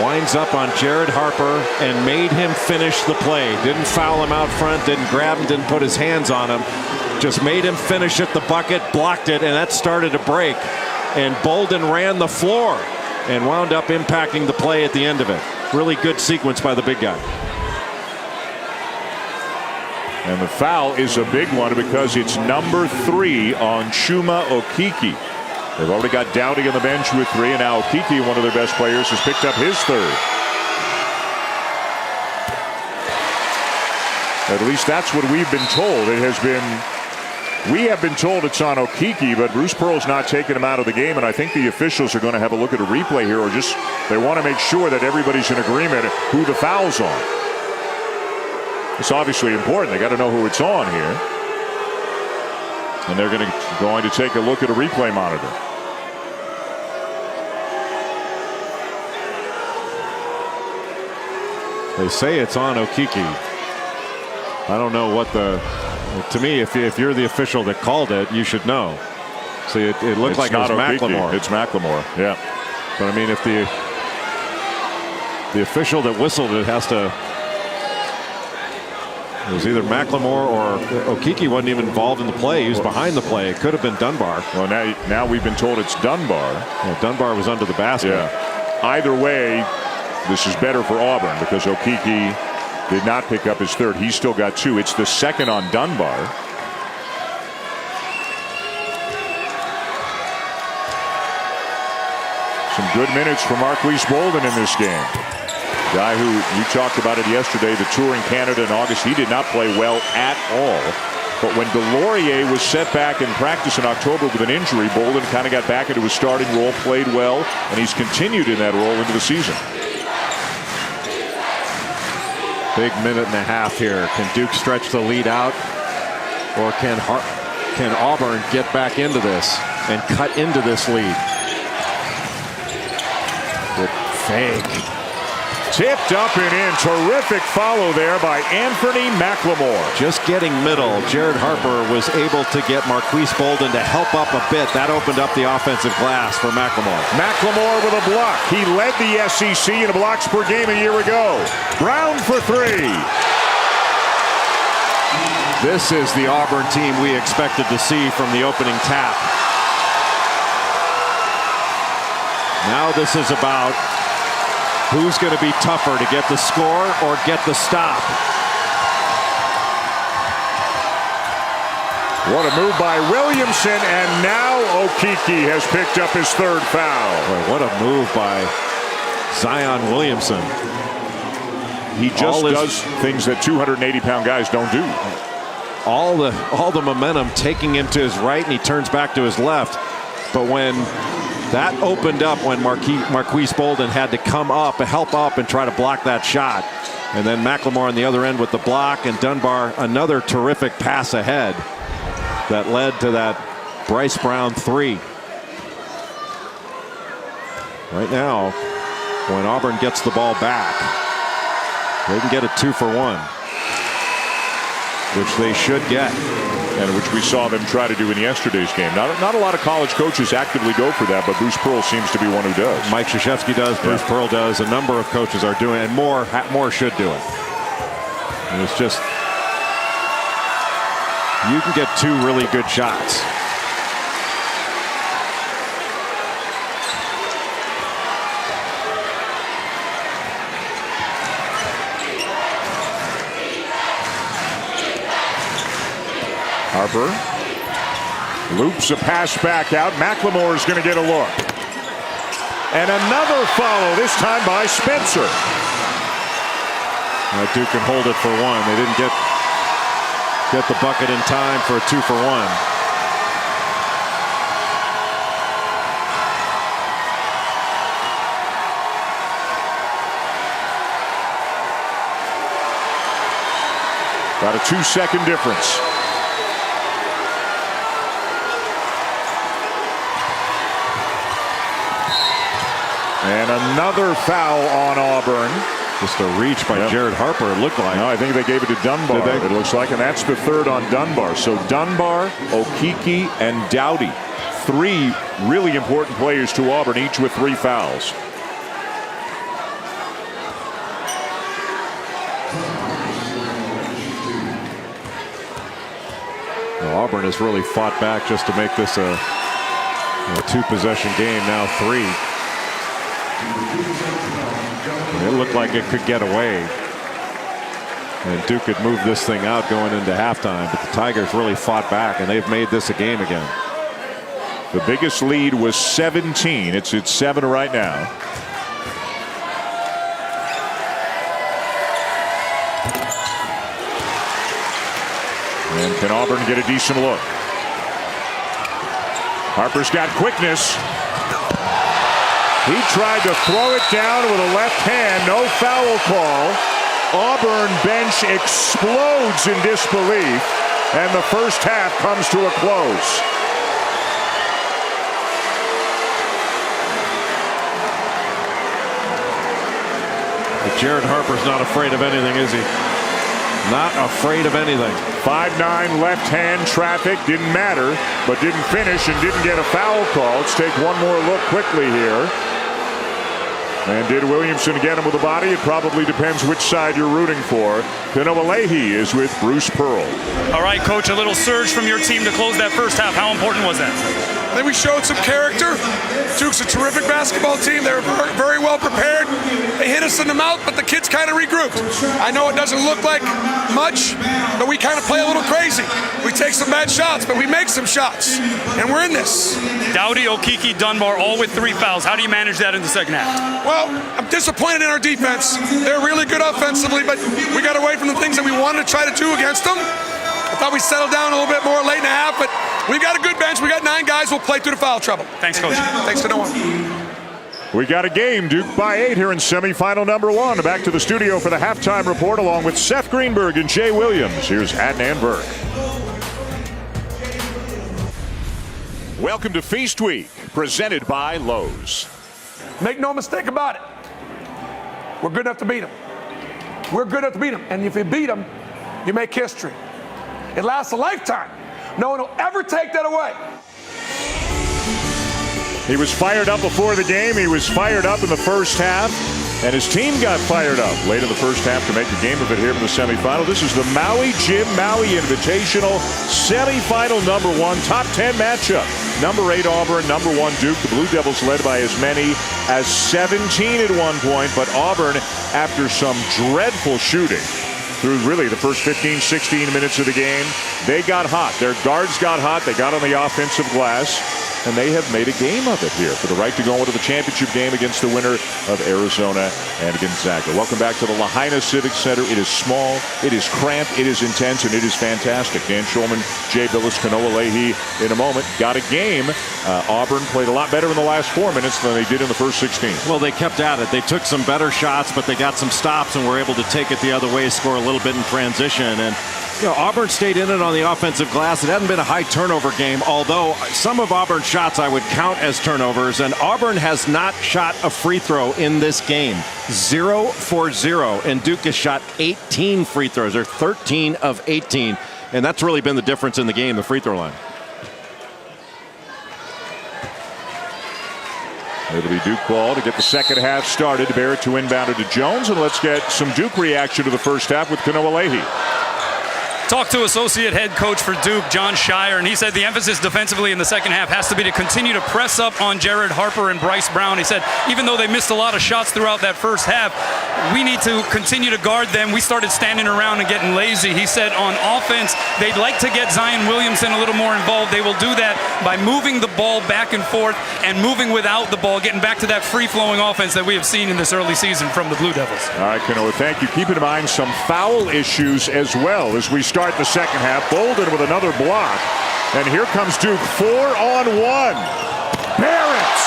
winds up on Jared Harper and made him finish the play. Didn't foul him out front, didn't grab him, didn't put his hands on him. Just made him finish at the bucket, blocked it, and that started a break. And Bolden ran the floor and wound up impacting the play at the end of it. Really good sequence by the big guy. And the foul is a big one because it's number 3 on Chuma Okeke. They've already got Dowdy on the bench with 3, and now Okeke, one of their best players, has picked up his 3rd. At least that's what we've been told. We have been told it's on Okeke, but Bruce Pearl's not taking him out of the game, and I think the officials are going to have a look at a replay here, or just they want to make sure that everybody's in agreement who the foul's on. It's obviously important. They got to know who it's on here. And they're going to take a look at a replay monitor. They say it's on Okeke. I don't know what to me, if you're the official that called it, you should know. See, it looked like it was McLemore. It's McLemore, yeah. But I mean, if the official that whistled it has to It was either McLemore or Okeke wasn't even involved in the play. He was behind the play. It could have been Dunbar. Well, now we've been told it's Dunbar. Yeah, Dunbar was under the basket. Yeah. Either way, this is better for Auburn because Okeke did not pick up his third. He's still got 2. It's the second on Dunbar. Some good minutes for Marquise Bolden in this game. Guy who, you talked about it yesterday, the tour in Canada in August, he did not play well at all. But when Delorier was set back in practice in October with an injury, Bolden kind of got back into his starting role, played well, and he's continued in that role into the season. Big minute and a half here. Can Duke stretch the lead out? Or can Auburn get back into this and cut into this lead? Good fake. Tipped up and in. Terrific follow there by Anthony McLemore. Just getting middle. Jared Harper was able to get Marquise Bolden to help up a bit. That opened up the offensive glass for McLemore. McLemore with a block. He led the SEC in blocks per game a year ago. Brown for 3. This is the Auburn team we expected to see from the opening tap. Now this is about who's going to be tougher to get the score or get the stop. What a move by Williamson, and now Okeke has picked up his third foul. Boy, what a move by Zion Williamson. He just does things that 280-pound guys don't do. All the momentum taking him to his right, and he turns back to his left. But when that opened up, when Marquise Bolden had to come up, help up, and try to block that shot. And then McLemore on the other end with the block, and Dunbar another terrific pass ahead that led to that Bryce Brown 3. Right now, when Auburn gets the ball back, they can get a 2-for-1, which they should get. And which we saw them try to do in yesterday's game. Not a lot of college coaches actively go for that, but Bruce Pearl seems to be one who does. Mike Krzyzewski does, Bruce Pearl does, a number of coaches are doing it, and more should do it. And it's just, you can get 2 really good shots. Harper loops a pass back out. McLemore is going to get a look. And another follow, this time by Spencer. Duke can hold it for 1. They didn't get the bucket in time for a 2-for-1. About a 2-second difference. And another foul on Auburn. Just a reach by Jared Harper, it looked like. No, I think they gave it to Dunbar, it looks like, and that's the third on Dunbar. So Dunbar, Okeke, and Dowdy. 3 really important players to Auburn, each with 3 fouls. Well, Auburn has really fought back just to make this a 2-possession game, now 3. It looked like it could get away, and Duke could move this thing out going into halftime, but the Tigers really fought back, and they've made this a game again. The biggest lead was 17. It's 7 right now. And can Auburn get a decent look? Harper's got quickness. He tried to throw it down with a left hand. No foul call. Auburn bench explodes in disbelief, and the first half comes to a close. But Jared Harper's not afraid of anything, is he? Not afraid of anything. 5'9" left hand traffic, didn't matter, but didn't finish and didn't get a foul call. Let's take one more look quickly here. And did Williamson get him with the body? It probably depends which side you're rooting for. Kanawalehi is with Bruce Pearl. All right, Coach, a little surge from your team to close that first half. How important was that? I think we showed some character. Duke's a terrific basketball team. They were very well prepared. They hit us in the mouth, but the kids kind of regrouped. I know it doesn't look like much, but we kind of play a little crazy. We take some bad shots, but we make some shots, and we're in this. Dowdy, Okiki, Dunbar, all with 3 fouls. How do you manage that in the second half? Well, I'm disappointed in our defense. They're really good offensively, but we got away from the things that we wanted to try to do against them. I thought we settled down a little bit more late in the half, but we've got a good bench. We got 9 guys. We'll play through the foul trouble. Thanks, Coach. Thanks to no one. We got a game, Duke by 8 here in semifinal number 1. Back to the studio for the halftime report along with Seth Greenberg and Jay Williams. Here's Adnan Burke. Welcome to Feast Week, presented by Lowe's. Make no mistake about it. We're good enough to beat them. We're good enough to beat them. And if you beat them, you make history. It lasts a lifetime. No one will ever take that away. He was fired up before the game. He was fired up in the first half. And his team got fired up late in the first half to make a game of it here in the semifinal. This is the Maui Invitational semifinal number 1, top 10 matchup. Number 8 Auburn, number 1 Duke. The Blue Devils led by as many as 17 at one point, but Auburn, after some dreadful shooting through really the first 15, 16 minutes of the game, they got hot. Their guards got hot. They got on the offensive glass. And they have made a game of it here for the right to go into the championship game against the winner of Arizona and Gonzaga. Welcome back to the Lahaina Civic Center. It is small, it is cramped, it is intense, and it is fantastic. Dan Schulman, Jay Billis, Kanawalehi in a moment. Got a game. Auburn played a lot better in the last 4 minutes than they did in the first 16. Well, they kept at it. They took some better shots, but they got some stops and were able to take it the other way, score a little bit in transition. And Auburn stayed in it on the offensive glass. It hadn't been a high turnover game, although some of Auburn's shots I would count as turnovers, and Auburn has not shot a free throw in this game. 0 for 0, and Duke has shot 18 free throws, or 13 of 18, and that's really been the difference in the game, the free throw line. It'll be Duke ball to get the second half started. Barrett to inbound it to Jones, and let's get some Duke reaction to the first half with Kanawalehi. Talked to associate head coach for Duke, John Shire, and he said the emphasis defensively in the second half has to be to continue to press up on Jared Harper and Bryce Brown. He said even though they missed a lot of shots throughout that first half, we need to continue to guard them. We started standing around and getting lazy. He said on offense, they'd like to get Zion Williamson a little more involved. They will do that by moving the ball back and forth and moving without the ball, getting back to that free-flowing offense that we have seen in this early season from the Blue Devils. All right, Kanoa, thank you. Keep in mind some foul issues as well as we start the second half. Bolden with another block. And here comes Duke 4-on-1. Barrett.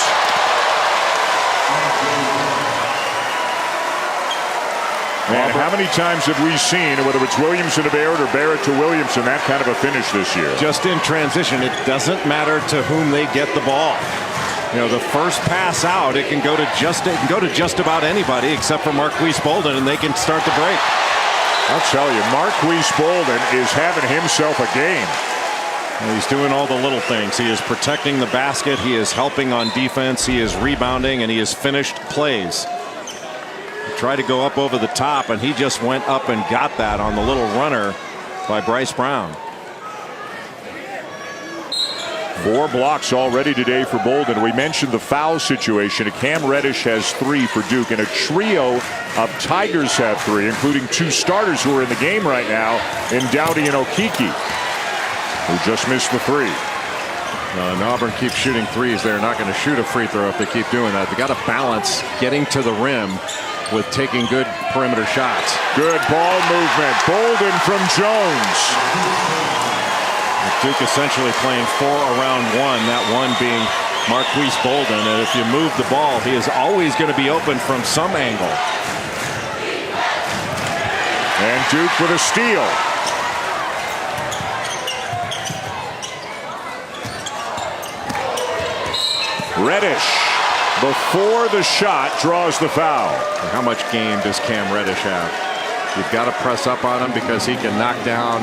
Man, how many times have we seen, whether it's Williamson to Barrett or Barrett to Williamson, that kind of a finish this year? Just in transition, it doesn't matter to whom they get the ball. The first pass out, it can go to just about anybody except for Marquise Bolden, and they can start the break. I'll tell you, Marquise Bolden is having himself a game. And he's doing all the little things. He is protecting the basket. He is helping on defense. He is rebounding, and he has finished plays. He tried to go up over the top, and he just went up and got that on the little runner by Bryce Brown. 4 blocks already today for Bolden. We mentioned the foul situation. Cam Reddish has 3 for Duke, and a trio of Tigers have 3, including 2 starters who are in the game right now in Dowdy and Okiki, who just missed the 3. And Auburn keeps shooting threes. They're not going to shoot a free throw if they keep doing that. They got to balance getting to the rim with taking good perimeter shots. Good ball movement. Bolden from Jones. Duke essentially playing 4 around 1, that one being Marquise Bolden. And if you move the ball, he is always going to be open from some angle. And Duke with a steal. Reddish, before the shot, draws the foul. And how much game does Cam Reddish have? You've got to press up on him because he can knock down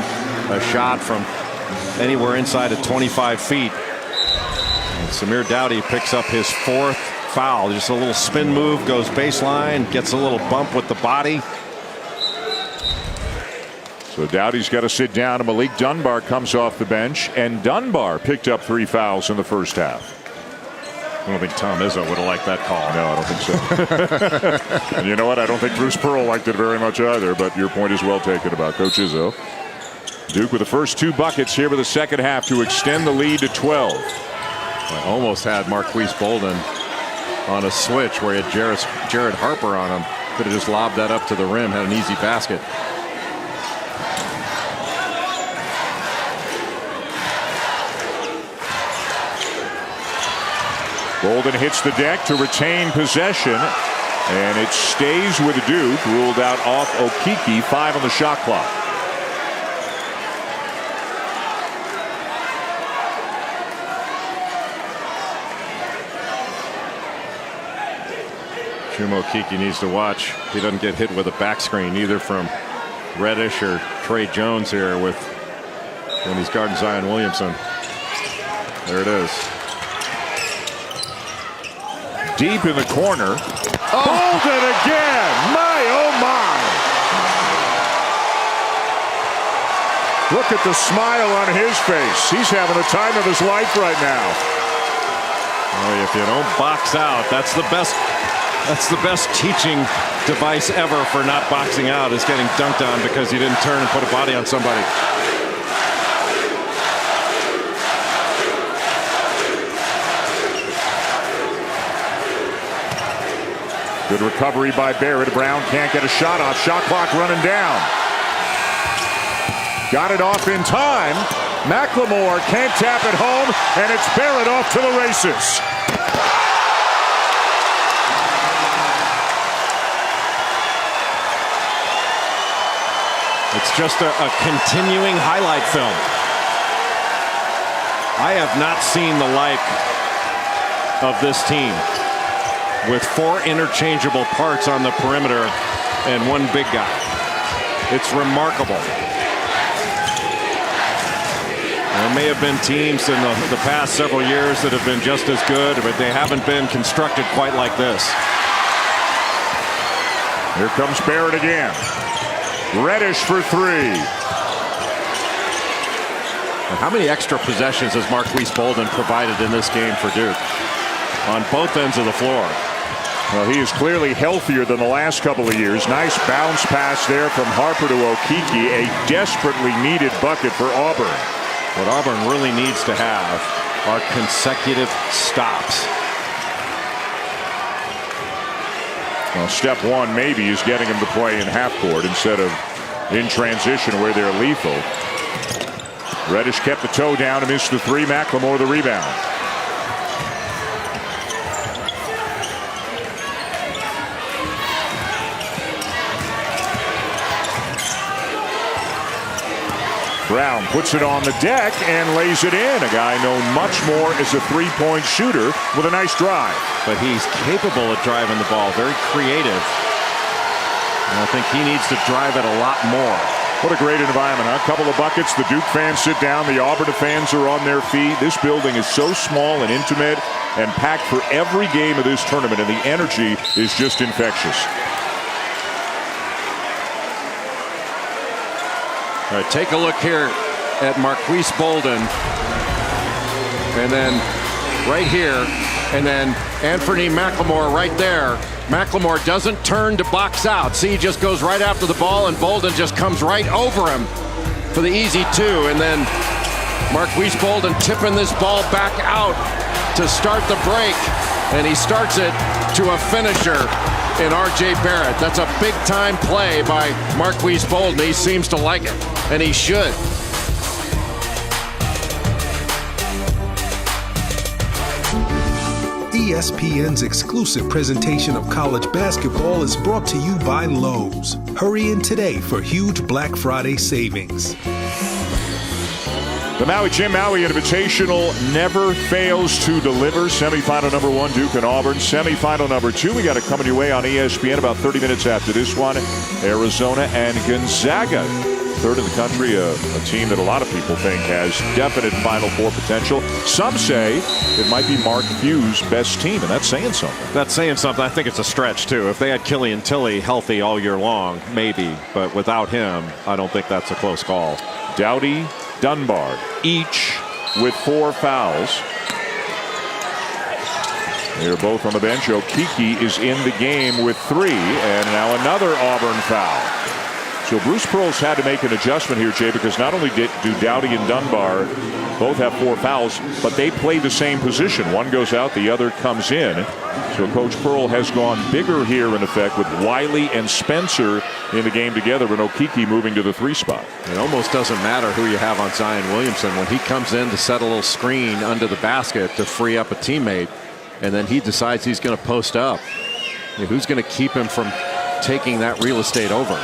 a shot from anywhere inside of 25 feet. And Samir Dowdy picks up his 4th foul. Just a little spin move, goes baseline, gets a little bump with the body. So Dowdy's got to sit down, and Malik Dunbar comes off the bench, and Dunbar picked up 3 fouls in the first half. I don't think Tom Izzo would have liked that call. No, I don't think so. And you know what? I don't think Bruce Pearl liked it very much either, but your point is well taken about Coach Izzo. Duke with the first 2 buckets here for the second half to extend the lead to 12. I almost had Marquise Bolden on a switch where he had Jared Harper on him. Could have just lobbed that up to the rim, had an easy basket. Bolden hits the deck to retain possession, and it stays with Duke. Ruled out off Okiki. 5 on the shot clock. Chuma Okiki needs to watch he doesn't get hit with a back screen either from Reddish or Trey Jones here when he's guarding Zion Williamson. There it is. Deep in the corner. Bolden again. My, oh my. Look at the smile on his face. He's having the time of his life right now. Oh, if you don't box out, that's the best teaching device ever for not boxing out, is getting dunked on because you didn't turn and put a body on somebody. Good recovery by Barrett. Brown can't get a shot off. Shot clock running down. Got it off in time. McLemore can't tap it home, and it's Barrett off to the races. It's just a continuing highlight film. I have not seen the like of this team, with 4 interchangeable parts on the perimeter and 1 big guy. It's remarkable. There may have been teams in the past several years that have been just as good, but they haven't been constructed quite like this. Here comes Barrett again. Reddish for 3. How many extra possessions has Marquise Bolden provided in this game for Duke? On both ends of the floor. Well, he is clearly healthier than the last couple of years. Nice bounce pass there from Harper to Okiki. A desperately needed bucket for Auburn. What Auburn really needs to have are consecutive stops. Well, step 1 maybe is getting him to play in half court instead of in transition where they're lethal. Reddish kept the toe down and missed the 3. McLemore the rebound. Brown puts it on the deck and lays it in. A guy known much more as a 3-point shooter with a nice drive. But he's capable of driving the ball, very creative. And I think he needs to drive it a lot more. What a great environment, huh? A couple of buckets. The Duke fans sit down. The Auburn fans are on their feet. This building is so small and intimate and packed for every game of this tournament, and the energy is just infectious. All right, take a look here at Marquise Bolden. And then right here, and then Anthony McLemore right there. McLemore doesn't turn to box out. See, he just goes right after the ball, and Bolden just comes right over him for the easy 2. And then Marquise Bolden tipping this ball back out to start the break. And he starts it to a finisher in R.J. Barrett. That's a big-time play by Marquise Bolden. He seems to like it, and he should. ESPN's exclusive presentation of college basketball is brought to you by Lowe's. Hurry in today for huge Black Friday savings. The Maui Invitational never fails to deliver. Semifinal number 1, Duke and Auburn. Semifinal number 2, we got it coming your way on ESPN about 30 minutes after this one. Arizona and Gonzaga. Third in the country, a team that a lot of people think has definite Final Four potential. Some say it might be Mark Few's best team, and that's saying something. That's saying something. I think it's a stretch, too. If they had Killian Tilly healthy all year long, maybe. But without him, I don't think that's a close call. Doughty, Dunbar, each with 4 fouls. They're both on the bench. Okeke is in the game with 3, and now another Auburn foul. So Bruce Pearl's had to make an adjustment here, Jay, because not only do Doughty and Dunbar both have 4 fouls, but they play the same position. One goes out, the other comes in. So Coach Pearl has gone bigger here in effect with Wiley and Spencer in the game together, but Okeke moving to the 3 spot. It almost doesn't matter who you have on Zion Williamson when he comes in to set a little screen under the basket to free up a teammate, and then he decides he's going to post up. Who's going to keep him from taking that real estate over?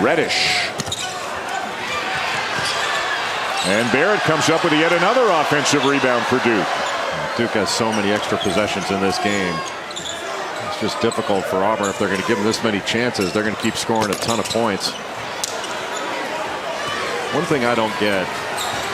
Reddish. And Barrett comes up with yet another offensive rebound for Duke. Duke has so many extra possessions in this game. It's just difficult for Auburn. If they're going to give them this many chances, they're going to keep scoring a ton of points. One thing I don't get,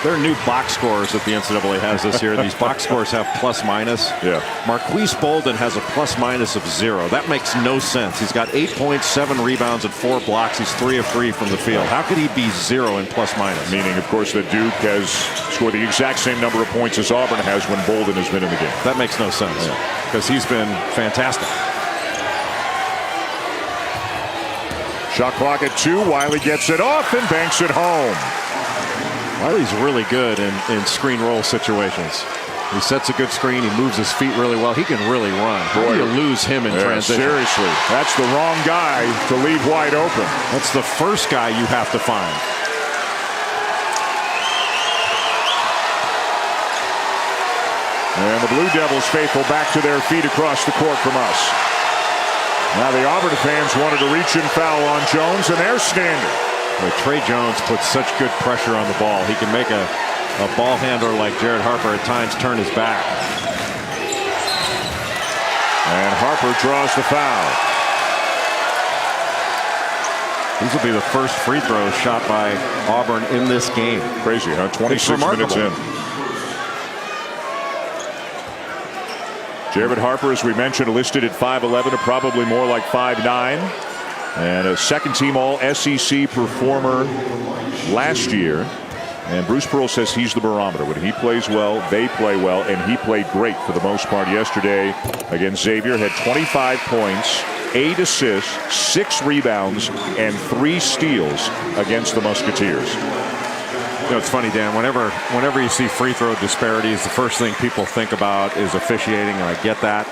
there are new box scores that the NCAA has this year. These box scores have plus minus. Yeah. Marquise Bolden has a plus minus of 0. That makes no sense. He's got 8 points, 7 rebounds, and 4 blocks. He's 3 of 3 from the field. How could he be 0 in plus minus? Meaning, of course, that Duke has scored the exact same number of points as Auburn has when Bolden has been in the game. That makes no sense because he's been fantastic. Shot clock at 2. Wiley gets it off and banks it home. Wiley's really good in screen roll situations. He sets a good screen. He moves his feet really well. He can really run. How do you lose him in transition? Seriously, that's the wrong guy to leave wide open. That's the first guy you have to find. And the Blue Devils faithful back to their feet across the court from us. Now the Auburn fans wanted to reach and foul on Jones, and they're standing. Trey Jones puts such good pressure on the ball. He can make a ball handler like Jared Harper at times turn his back. And Harper draws the foul. These will be the first free throws shot by Auburn in this game. Crazy, huh? 26 minutes in. Jared Harper, as we mentioned, listed at 5'11", or probably more like 5'9". And a second-team All-SEC performer last year. And Bruce Pearl says he's the barometer. When he plays well, they play well, and he played great for the most part yesterday against Xavier. Had 25 points, 8 assists, 6 rebounds, and 3 steals against the Musketeers. You know, it's funny, Dan, whenever you see free throw disparities, the first thing people think about is officiating, and I get that.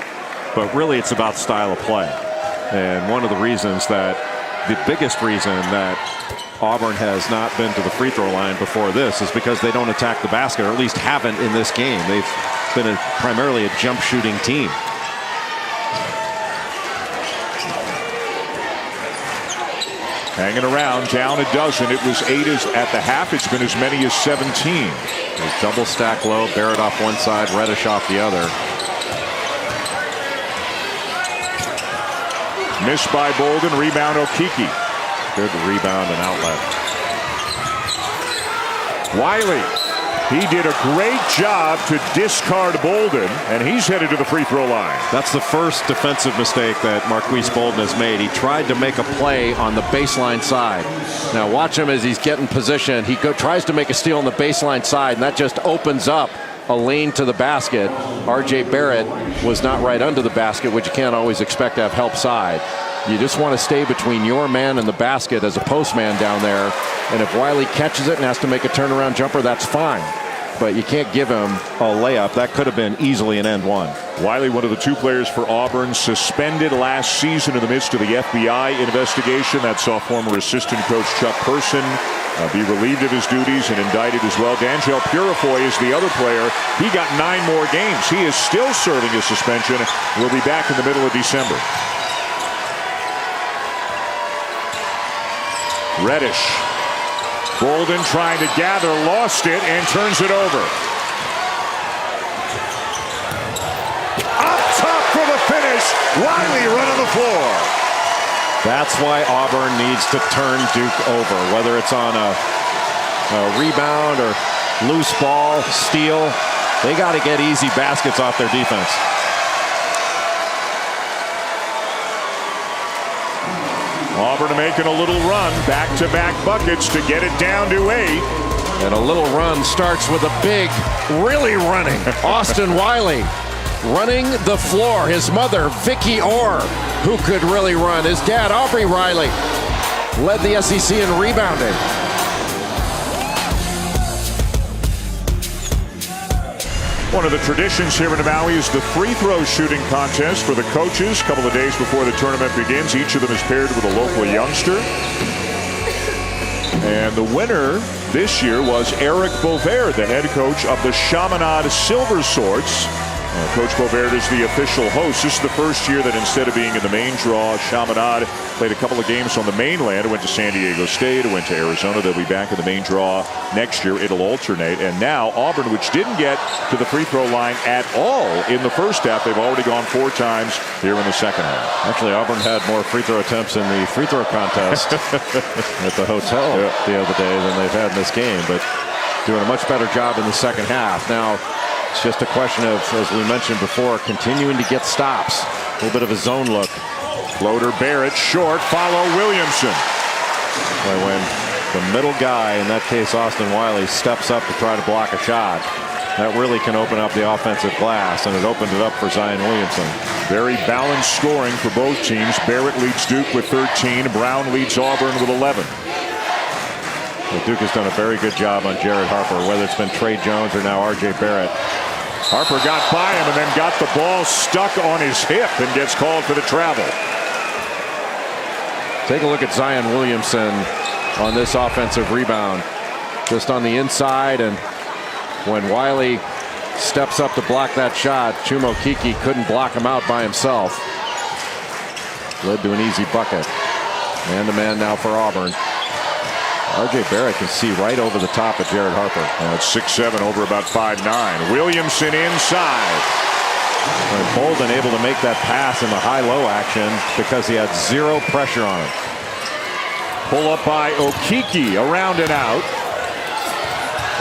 But really, it's about style of play. And one of the reasons the biggest reason that Auburn has not been to the free throw line before this is because they don't attack the basket, or at least haven't in this game. They've been primarily a jump shooting team. Hanging around, down a dozen. It was 8 at the half. It's been as many as 17. Double stack low, Barrett off one side, Reddish off the other. Missed by Bolden, rebound Okeke. Good rebound and outlet. Wiley, he did a great job to discard Bolden, and he's headed to the free throw line. That's the first defensive mistake that Marquise Bolden has made. He tried to make a play on the baseline side. Now watch him as he's getting position. He tries to make a steal on the baseline side, and that just opens up a lane to the basket. R.J. Barrett was not right under the basket, which you can't always expect to have help side. You just want to stay between your man and the basket as a post man down there. And if Wiley catches it and has to make a turnaround jumper, that's fine. But you can't give him a layup. That could have been easily an end one. Wiley, one of the 2 players for Auburn, suspended last season in the midst of the FBI investigation. That saw former assistant coach Chuck Person be relieved of his duties and indicted as well. D'Angelo Purifoy is the other player. He got 9 more games. He is still serving his suspension. Will be back in the middle of December. Reddish Bolden trying to gather, lost it, and turns it over. Up top for the finish. Wiley run on the floor. That's why Auburn needs to turn Duke over, whether it's on a rebound or loose ball, steal. They got to get easy baskets off their defense. Auburn making a little run, back-to-back buckets to get it down to 8. And a little run starts with a big, really running Austin Wiley. Running the floor. His mother, Vicky Orr, who could really run. His dad, Aubrey Riley, led the SEC in rebounding. One of the traditions here in Maui is the free throw shooting contest for the coaches. A couple of days before the tournament begins, each of them is paired with a local youngster. And the winner this year was Eric Bovaert, the head coach of the Chaminade Silver Swords. Coach Bovaert is the official host. This is the first year that instead of being in the main draw, Chaminade played a couple of games on the mainland. It went to San Diego State. It went to Arizona. They'll be back in the main draw next year. It'll alternate. And now Auburn, which didn't get to the free throw line at all in the first half, they've already gone 4 times here in the second half. Actually, Auburn had more free throw attempts in the free throw contest at the hotel the other day than they've had in this game, but doing a much better job in the second half. Now, it's just a question of, as we mentioned before, continuing to get stops. A little bit of a zone look. Floater Barrett short, follow Williamson. When the middle guy, in that case Austin Wiley, steps up to try to block a shot, that really can open up the offensive glass, and it opened it up for Zion Williamson. Very balanced scoring for both teams. Barrett leads Duke with 13. Brown leads Auburn with 11. Well, Duke has done a very good job on Jared Harper, whether it's been Trey Jones or now R.J. Barrett. Harper got by him and then got the ball stuck on his hip and gets called for the travel. Take a look at Zion Williamson on this offensive rebound. Just on the inside, and when Wiley steps up to block that shot, Chumo Kiki couldn't block him out by himself. Led to an easy bucket. Man-to-man now for Auburn. R.J. Barrett can see right over the top of Jared Harper. It's 6'7", over about 5'9". Williamson inside. And Bolden able to make that pass in the high-low action because he had zero pressure on him. Pull up by Okiki, around and out.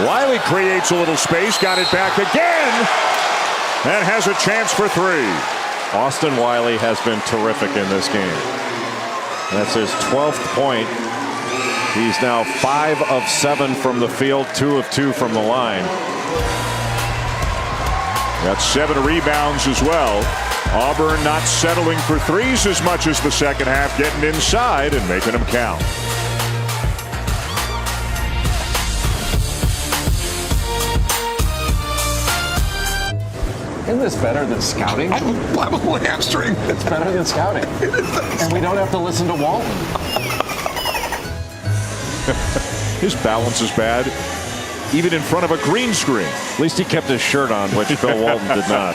Wiley creates a little space, got it back again, and has a chance for 3. Austin Wiley has been terrific in this game. That's his 12th point. He's now 5 of 7 from the field, 2 of 2 from the line. Got 7 rebounds as well. Auburn not settling for threes as much as the second half, getting inside and making them count. Isn't this better than scouting? I'm a little hamstring. It's better than scouting. And we don't have to listen to Walton. His balance is bad, even in front of a green screen. At least he kept his shirt on, which Bill Walton did not.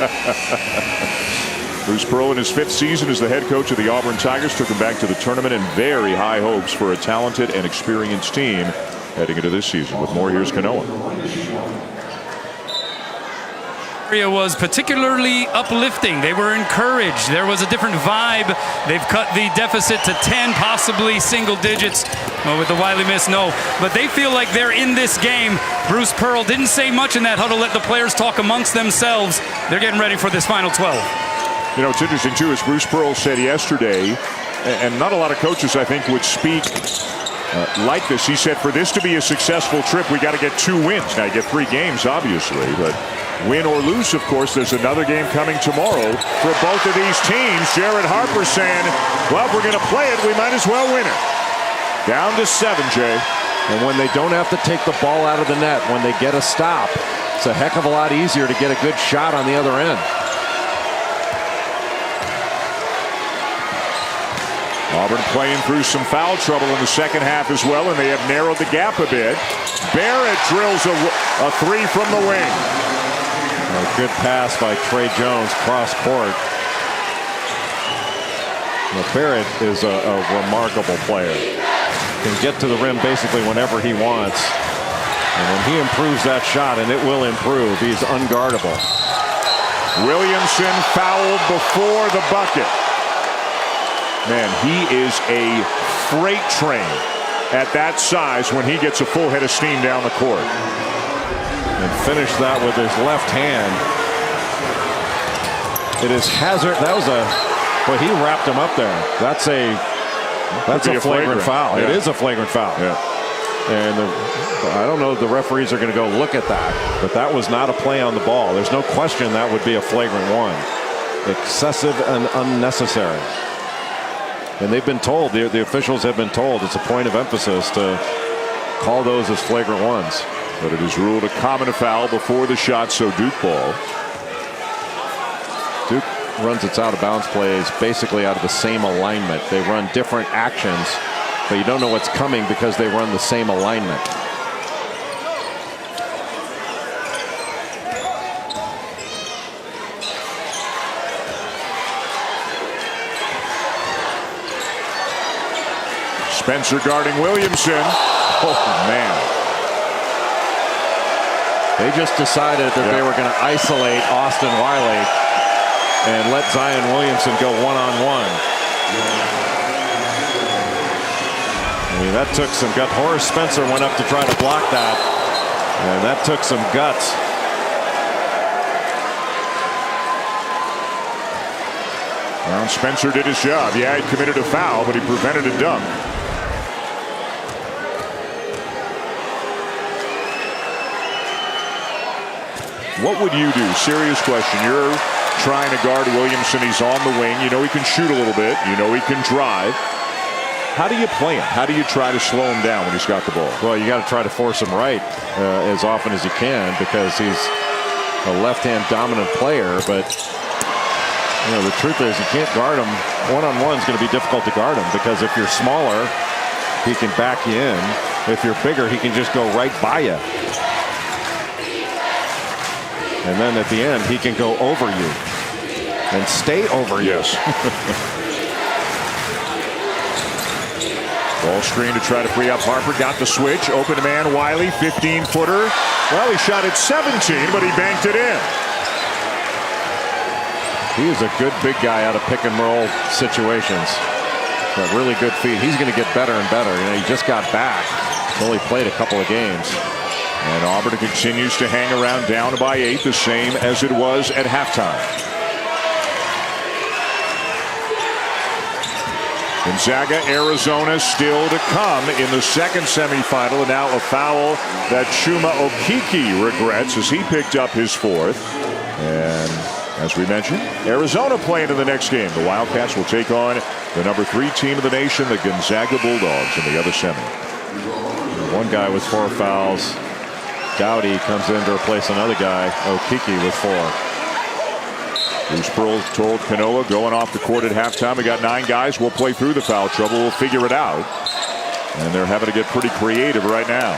Bruce Pearl, in his 5th season as the head coach of the Auburn Tigers, took him back to the tournament, and very high hopes for a talented and experienced team heading into this season. With more, here's Kanoa. Was particularly uplifting. They were encouraged. There was a different vibe. They've cut the deficit to 10, possibly single digits. Well, with the Wiley miss, no. But they feel like they're in this game. Bruce Pearl didn't say much in that huddle. Let the players talk amongst themselves. They're getting ready for this final 12. You know, it's interesting, too, as Bruce Pearl said yesterday, and not a lot of coaches, I think, would speak like this. He said, for this to be a successful trip, we got to get 2 wins. Now, you get 3 games, obviously, but win or lose, of course, there's another game coming tomorrow for both of these teams. Jared Harper saying, well, if we're going to play it, we might as well win it. Down to 7, Jay. And when they don't have to take the ball out of the net, when they get a stop, it's a heck of a lot easier to get a good shot on the other end. Auburn playing through some foul trouble in the second half as well, and they have narrowed the gap a bit. Barrett drills a 3 from the wing. A good pass by Trey Jones cross court. Now, Barrett is a remarkable player. can get to the rim basically whenever he wants. And when he improves that shot, and it will improve, he's unguardable. Williamson fouled before the bucket. Man, he is a freight train at that size when he gets a full head of steam down the court. And finish that with his left hand. It is Hazard. That was a, but he wrapped him up there. That's a flagrant foul. Yeah. It is a flagrant foul. Yeah. And I don't know if the referees are going to go look at that, but that was not a play on the ball. There's no question that would be a flagrant one. Excessive and unnecessary. And they've been told, the officials have been told, it's a point of emphasis to call those as flagrant ones. But it is ruled a common foul before the shot, so Duke ball. Duke runs its out of bounds plays basically out of the same alignment. They run different actions, but you don't know what's coming because they run the same alignment. Spencer guarding Williamson. Oh, man. They just decided that they were going to isolate Austin Wiley and let Zion Williamson go one-on-one. I mean, that took some guts. Horace Spencer went up to try to block that, and that took some guts. Well, Spencer did his job. Yeah, he committed a foul, but he prevented a dunk. What would you do? Serious question. You're trying to guard Williamson. He's on the wing. You know he can shoot a little bit. You know he can drive. How do you play him? How do you try to slow him down when he's got the ball? Well, you got to try to force him right as often as you can, because he's a left-hand dominant player. But you know, the truth is, you can't guard him. One-on-one is going to be difficult to guard him, because if you're smaller, he can back you in. If you're bigger, he can just go right by you. And then at the end, he can go over you and stay over you. Yes. Ball screen to try to free up Harper. Got the switch. Open man Wiley. 15-footer. Well, he shot at 17, but he banked it in. He is a good big guy out of pick and roll situations. Got really good feet. He's going to get better and better. You know, he just got back. He's only played a couple of games. And Auburn continues to hang around down by 8, the same as it was at halftime. Gonzaga, Arizona still to come in the second semifinal. And now a foul that Chuma Okeke regrets as he picked up his 4th. And as we mentioned, Arizona playing in the next game. The Wildcats will take on the number 3 team of the nation, the Gonzaga Bulldogs, in the other semi. One guy with 4 fouls. Dowdy comes in to replace another guy, Okeke, with 4. Bruce Pearl told Kanoa going off the court at halftime, we got 9 guys. We'll play through the foul trouble. We'll figure it out. And they're having to get pretty creative right now.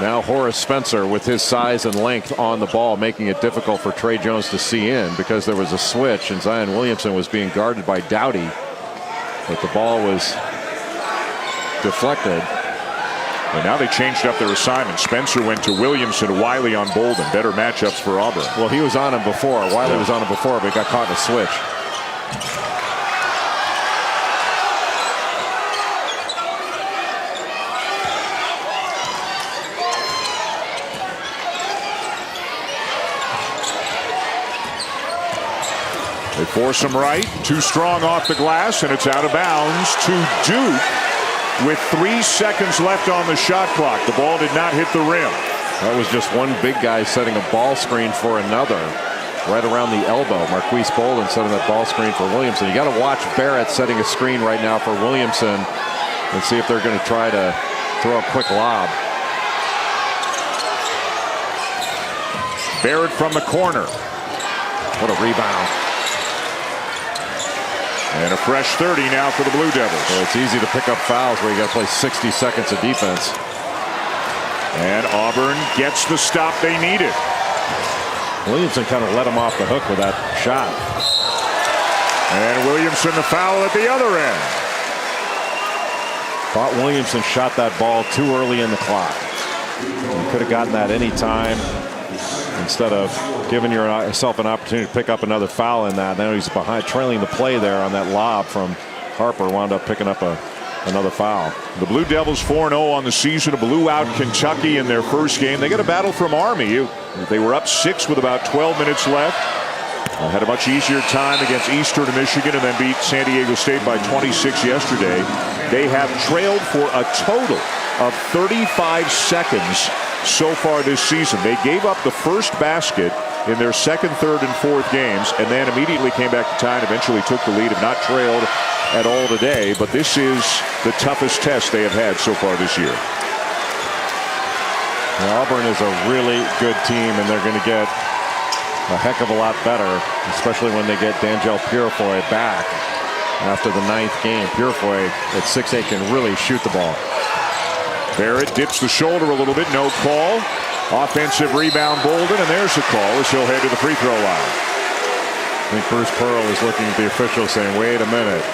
Now Horace Spencer with his size and length on the ball, making it difficult for Trey Jones to see in, because there was a switch and Zion Williamson was being guarded by Dowdy. But the ball was deflected. And now they changed up their assignment. Spencer went to Williamson, Wiley on Bolden. Better matchups for Auburn. Well, he was on him before. Wiley was on him before, but he got caught in a switch. They force him right. Too strong off the glass, and it's out of bounds to Duke with 3 seconds left on the shot clock. The ball did not hit the rim. That was just one big guy setting a ball screen for another right around the elbow. Marquise Bolden setting that ball screen for Williamson. You got to watch Barrett setting a screen right now for Williamson and see if they're going to try to throw a quick lob. Barrett from the corner. What a rebound. And a fresh 30 now for the Blue Devils. Well, it's easy to pick up fouls where you got to play 60 seconds of defense. And Auburn gets the stop they needed. Williamson kind of let him off the hook with that shot. And Williamson the foul at the other end. Thought Williamson shot that ball too early in the clock. You could have gotten that any time instead of giving yourself an opportunity to pick up another foul in that. Now he's behind, trailing the play there on that lob from Harper. Wound up picking up another foul. The Blue Devils 4-0 on the season. Blew out Kentucky in their first game. They got a battle from Army. They were up 6 with about 12 minutes left. Had a much easier time against Eastern Michigan and then beat San Diego State by 26 yesterday. They have trailed for a total of 35 seconds so far this season. They gave up the first basket in their second, third, and fourth games, and then immediately came back to tie and eventually took the lead. Have not trailed at all today, but this is the toughest test they have had so far this year. Well, Auburn is a really good team, and they're going to get a heck of a lot better, especially when they get D'Angelo Purifoy back after the 9th game. Purifoy at 6'8" can really shoot the ball. Barrett dips the shoulder a little bit, no call. Offensive rebound, Bolden, and there's a call as he'll head to the free throw line. I think Bruce Pearl is looking at the official saying, wait a minute,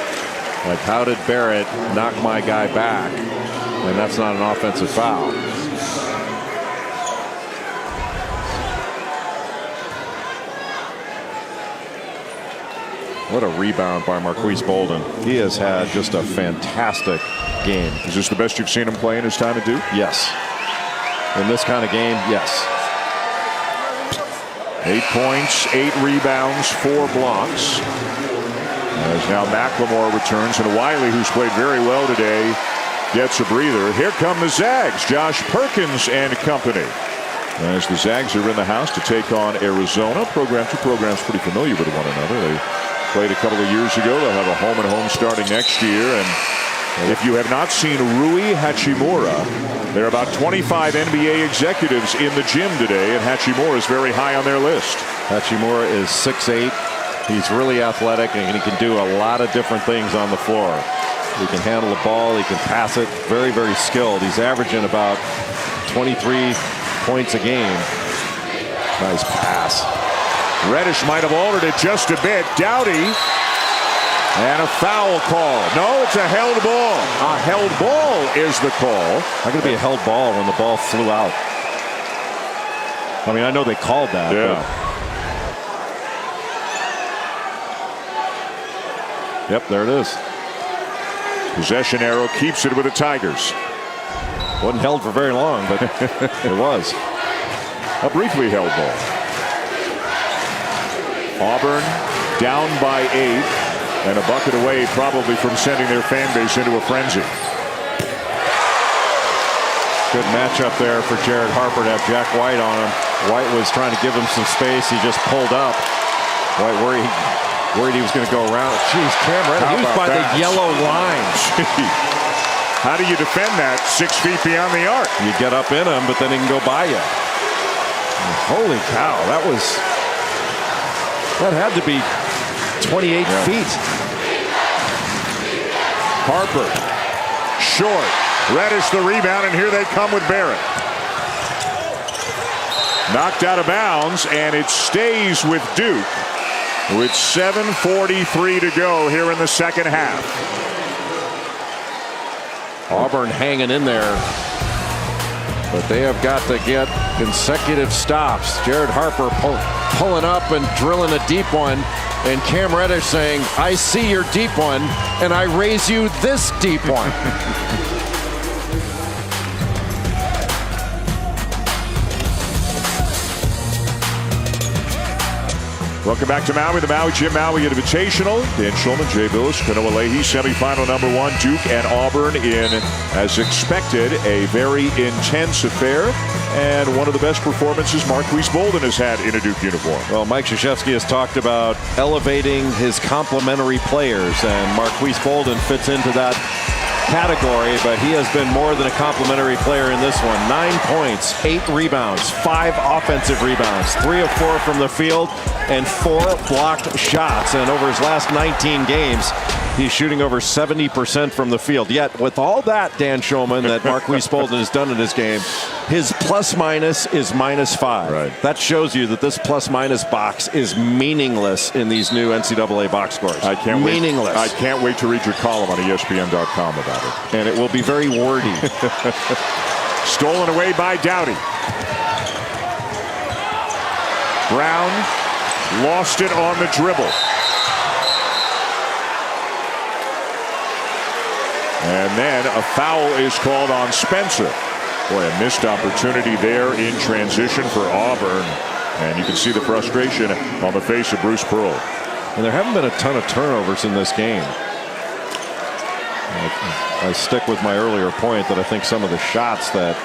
like, how did Barrett knock my guy back? And that's not an offensive foul. What a rebound by Marquise Bolden. He has had just a fantastic game. Is this the best you've seen him play in his time at Duke? Yes. In this kind of game, yes. 8 points, 8 rebounds, 4 blocks. As now McLemore returns, and Wiley, who's played very well today, gets a breather. Here come the Zags, Josh Perkins and company. As the Zags are in the house to take on Arizona. Two programs pretty familiar with one another. They played a couple of years ago. They'll have a home and home starting next year. And if you have not seen Rui Hachimura, there are about 25 NBA executives in the gym today, and Hachimura is very high on their list. Hachimura is 6'8". He's really athletic, and he can do a lot of different things on the floor. He can handle the ball. He can pass it. Very, very skilled. He's averaging about 23 points a game. Nice pass. Reddish might have altered it just a bit. Doughty, and a foul call. No, it's a held ball. A held ball is the call. How could it be a held ball when the ball flew out? I mean, I know they called that. Yeah. But... Yep, there it is. Possession arrow keeps it with the Tigers. Wasn't held for very long, but it was. A briefly held ball. Auburn down by 8 and a bucket away probably from sending their fan base into a frenzy. Good matchup there for Jared Harper to have Jack White on him. White was trying to give him some space. He just pulled up. White worried he was going to go around. Jeez, Cam Reddish, he was by the yellow line. How do you defend that 6 feet beyond the arc? You get up in him, but then he can go by you. Holy cow, that had to be 28 feet. Harper, short. Reddish the rebound, and here they come with Barrett. Knocked out of bounds, and it stays with Duke with 7:43 to go here in the second half. Auburn hanging in there, but they have got to get consecutive stops. Jared Harper pulling up and drilling a deep one, and Cam Reddish saying, I see your deep one, and I raise you this deep one. Welcome back to Maui, the Maui Jim Maui Invitational. Dan Schulman, Jay Billis, Kanoa Leahy, semifinal number 1. Duke and Auburn in, as expected, a very intense affair. And one of the best performances Marquise Bolden has had in a Duke uniform. Well, Mike Krzyzewski has talked about elevating his complementary players, and Marquise Bolden fits into that category, but he has been more than a complimentary player in this one. 9 points, 8 rebounds, 5 offensive rebounds, 3 of 4 from the field, and 4 blocked shots. And over his last 19 games, he's shooting over 70% from the field. Yet, with all that, Dan Schulman, that Marquise Bolden has done in his game, his plus-minus is -5. Right. That shows you that this plus-minus box is meaningless in these new NCAA box scores. I can't meaningless. I can't wait to read your column on ESPN.com about it. it. And it will be very wordy. Stolen away by Doughty. Brown lost it on the dribble. And then a foul is called on Spencer. Boy, a missed opportunity there in transition for Auburn. And you can see the frustration on the face of Bruce Pearl. And there haven't been a ton of turnovers in this game. I stick with my earlier point that I think some of the shots that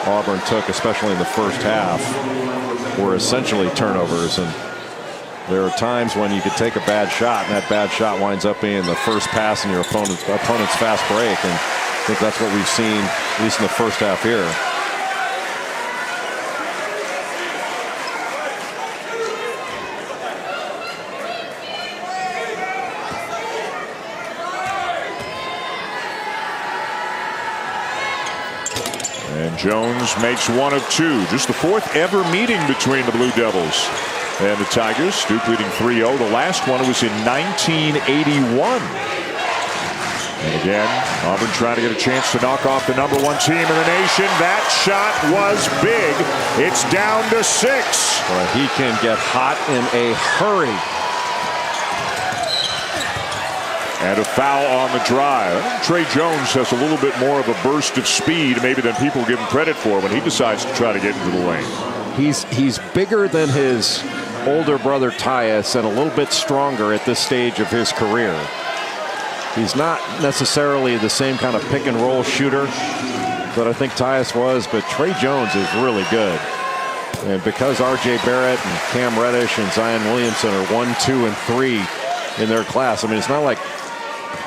Auburn took, especially in the first half, were essentially turnovers. And there are times when you could take a bad shot, and that bad shot winds up being the first pass in your opponent's fast break. And I think that's what we've seen, at least in the first half here. And Jones makes one of two. Just the fourth ever meeting between the Blue Devils and the Tigers. Duke leading 3-0. The last one was in 1981. And again, Auburn trying to get a chance to knock off the #1 team in the nation. That shot was big. It's down to 6. Well, he can get hot in a hurry. And a foul on the drive. Trey Jones has a little bit more of a burst of speed maybe than people give him credit for when he decides to try to get into the lane. He's bigger than his older brother Tyus and a little bit stronger at this stage of his career. He's not necessarily the same kind of pick and roll shooter that I think Tyus was, but Trey Jones is really good. And because R.J. Barrett and Cam Reddish and Zion Williamson are 1, 2, and 3 in their class, I mean, it's not like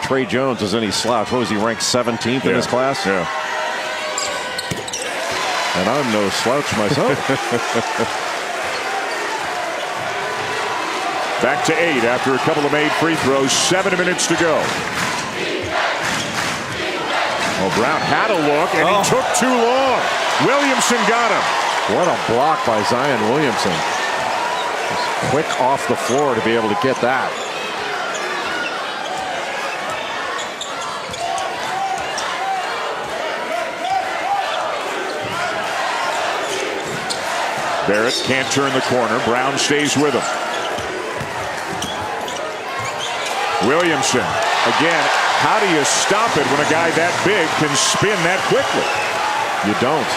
Trey Jones is any slouch. What was he, ranked 17th in his class? Yeah. And I'm no slouch myself. Back to 8 after a couple of made free throws. 7 minutes to go. Well, Brown had a look, and he took too long. Williamson got him. What a block by Zion Williamson. Just quick off the floor to be able to get that. Barrett can't turn the corner. Brown stays with him. Williamson. Again, how do you stop it when a guy that big can spin that quickly? You don't.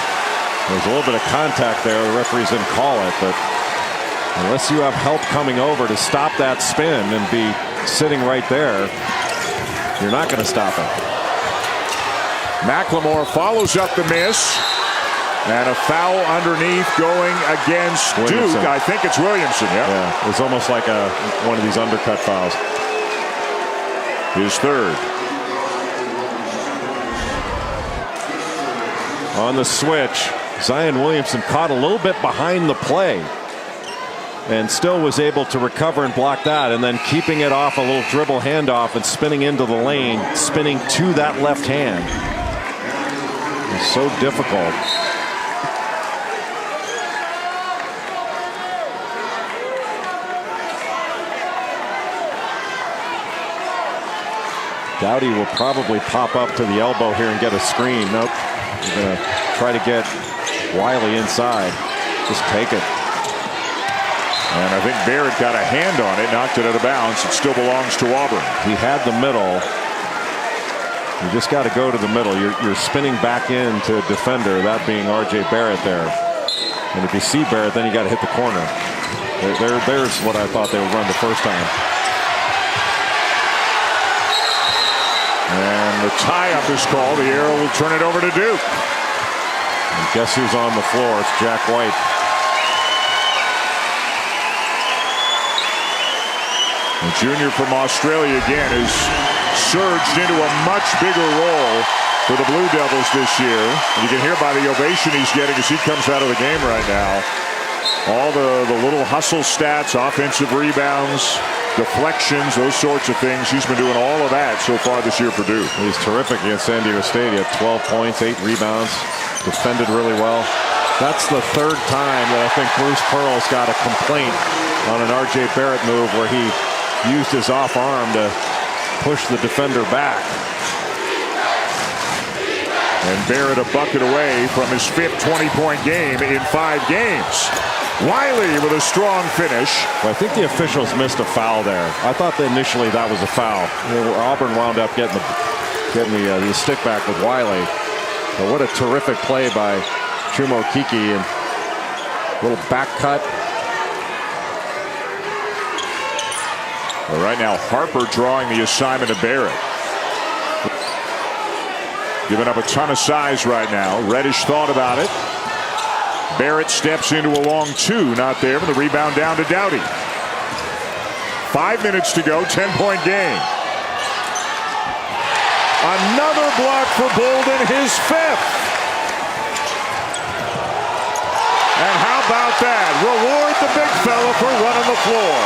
There's a little bit of contact there. The referees didn't call it, but unless you have help coming over to stop that spin and be sitting right there, you're not going to stop it. McLemore follows up the miss. And a foul underneath going against Williamson. Duke. I think it's Williamson. Yeah, it's almost like one of these undercut fouls. His third. On the switch, Zion Williamson caught a little bit behind the play and still was able to recover and block that, and then keeping it off a little dribble handoff and spinning into the lane, spinning to that left hand. It's so difficult. Doughty will probably pop up to the elbow here and get a screen. Nope. He's going to try to get Wiley inside. Just take it. And I think Barrett got a hand on it, knocked it out of bounds. It still belongs to Auburn. He had the middle. You just got to go to the middle. You're spinning back into defender, that being R.J. Barrett there. And if you see Barrett, then you got to hit the corner. There's what I thought they would run the first time. And the tie-up is called. The arrow will turn it over to Duke. And guess who's on the floor? It's Jack White. The junior from Australia again has surged into a much bigger role for the Blue Devils this year. And you can hear by the ovation he's getting as he comes out of the game right now. All the little hustle stats, offensive rebounds, deflections, those sorts of things. He's been doing all of that so far this year for Duke. He's terrific against San Diego State. He had 12 points, 8 rebounds, defended really well. That's the third time that I think Bruce Pearl's got a complaint on an R.J. Barrett move where he used his off arm to push the defender back. And Barrett a bucket away from his 5th 20-point game in 5 games. Wiley with a strong finish. Well, I think the officials missed a foul there. I thought that initially that was a foul. Auburn wound up getting the stick back with Wiley. But what a terrific play by Chumo Kiki, and a little back cut. Well, right now Harper drawing the assignment of Barrett. Giving up a ton of size right now. Reddish thought about it. Barrett steps into a long 2, not there, but the rebound down to Doughty. 5 minutes to go, 10-point game. Another block for Bolden, his 5th. And how about that? Reward the big fella for running the floor.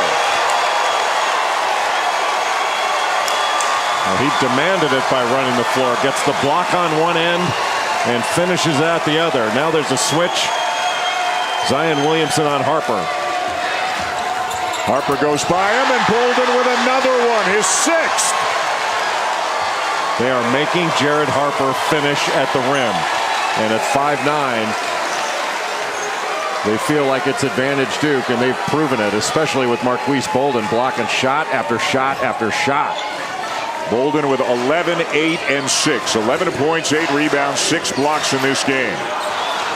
Well, he demanded it by running the floor. Gets the block on one end and finishes at the other. Now there's a switch. Zion Williamson on Harper. Harper goes by him, and Bolden with another one, his 6th. They are making Jared Harper finish at the rim. And at 5'9", they feel like it's advantage Duke, and they've proven it, especially with Marquise Bolden blocking shot after shot after shot. Bolden with 11, 8, and 6. 11 points, 8 rebounds, 6 blocks in this game.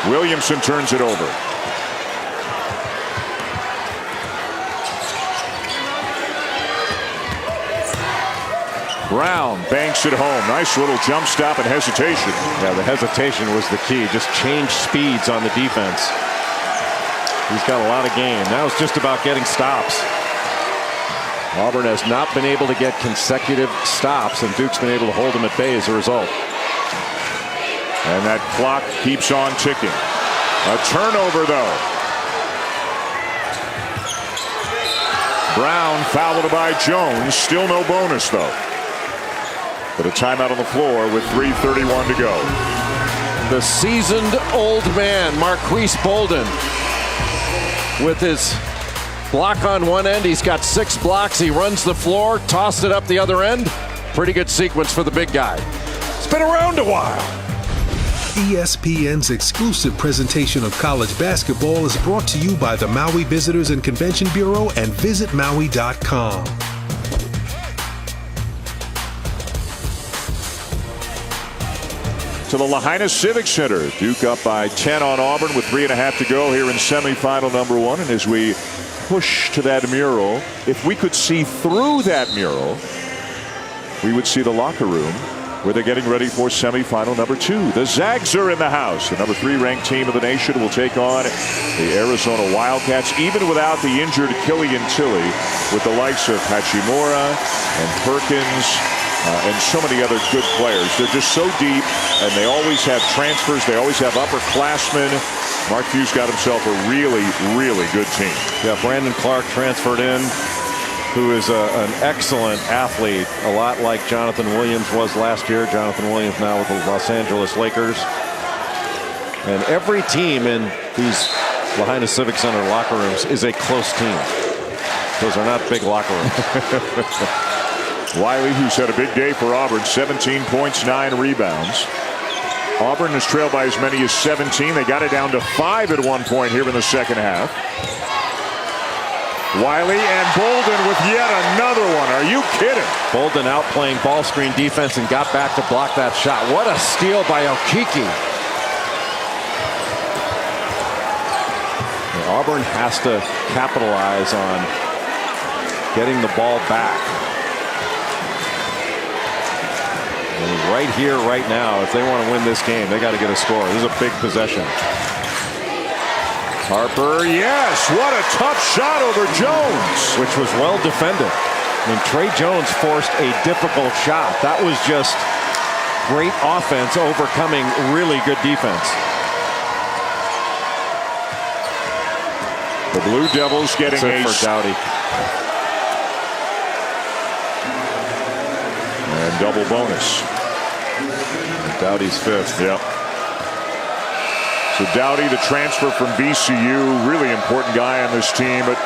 Williamson turns it over. Brown banks it home. Nice little jump stop and hesitation. Yeah, the hesitation was the key. Just change speeds on the defense. He's got a lot of game. Now it's just about getting stops. Auburn has not been able to get consecutive stops, and Duke's been able to hold him at bay as a result. And that clock keeps on ticking. A turnover, though. Brown fouled by Jones. Still no bonus, though. But a timeout on the floor with 3:31 to go. The seasoned old man, Marquise Bolden, with his block on one end. He's got 6 blocks. He runs the floor, tossed it up the other end. Pretty good sequence for the big guy. It's been around a while. ESPN's exclusive presentation of college basketball is brought to you by the Maui Visitors and Convention Bureau and visitmaui.com. To the Lahaina Civic Center. Duke up by 10 on Auburn with 3.5 to go here in semifinal number 1. And as we push to that mural, if we could see through that mural, we would see the locker room where they're getting ready for semifinal number 2. The Zags are in the house. The number 3 ranked team of the nation will take on the Arizona Wildcats, even without the injured Killian Tilly, with the likes of Hachimura and Perkins and so many other good players. They're just so deep, and they always have transfers. They always have upperclassmen. Mark Few's got himself a really, really good team. Yeah, Brandon Clark transferred in, who is an excellent athlete, a lot like Jonathan Williams was last year. Jonathan Williams now with the Los Angeles Lakers. And every team in these Lahaina Civic Center locker rooms is a close team. Those are not big locker rooms. Wiley, who's had a big day for Auburn, 17 points, 9 rebounds. Auburn has trailed by as many as 17. They got it down to 5 at one point here in the second half. Wiley and Bolden with yet another one. Are you kidding? Bolden outplaying ball screen defense and got back to block that shot. What a steal by Okiki. Auburn has to capitalize on getting the ball back. And right here, right now, if they want to win this game, they got to get a score. This is a big possession. Harper, yes, what a tough shot over Jones. Which was well defended. I mean, Trey Jones forced a difficult shot. That was just great offense overcoming really good defense. The Blue Devils getting a for Doughty. And double bonus. Doughty's 5th. Yep. So Doughty, the transfer from VCU, really important guy on this team, but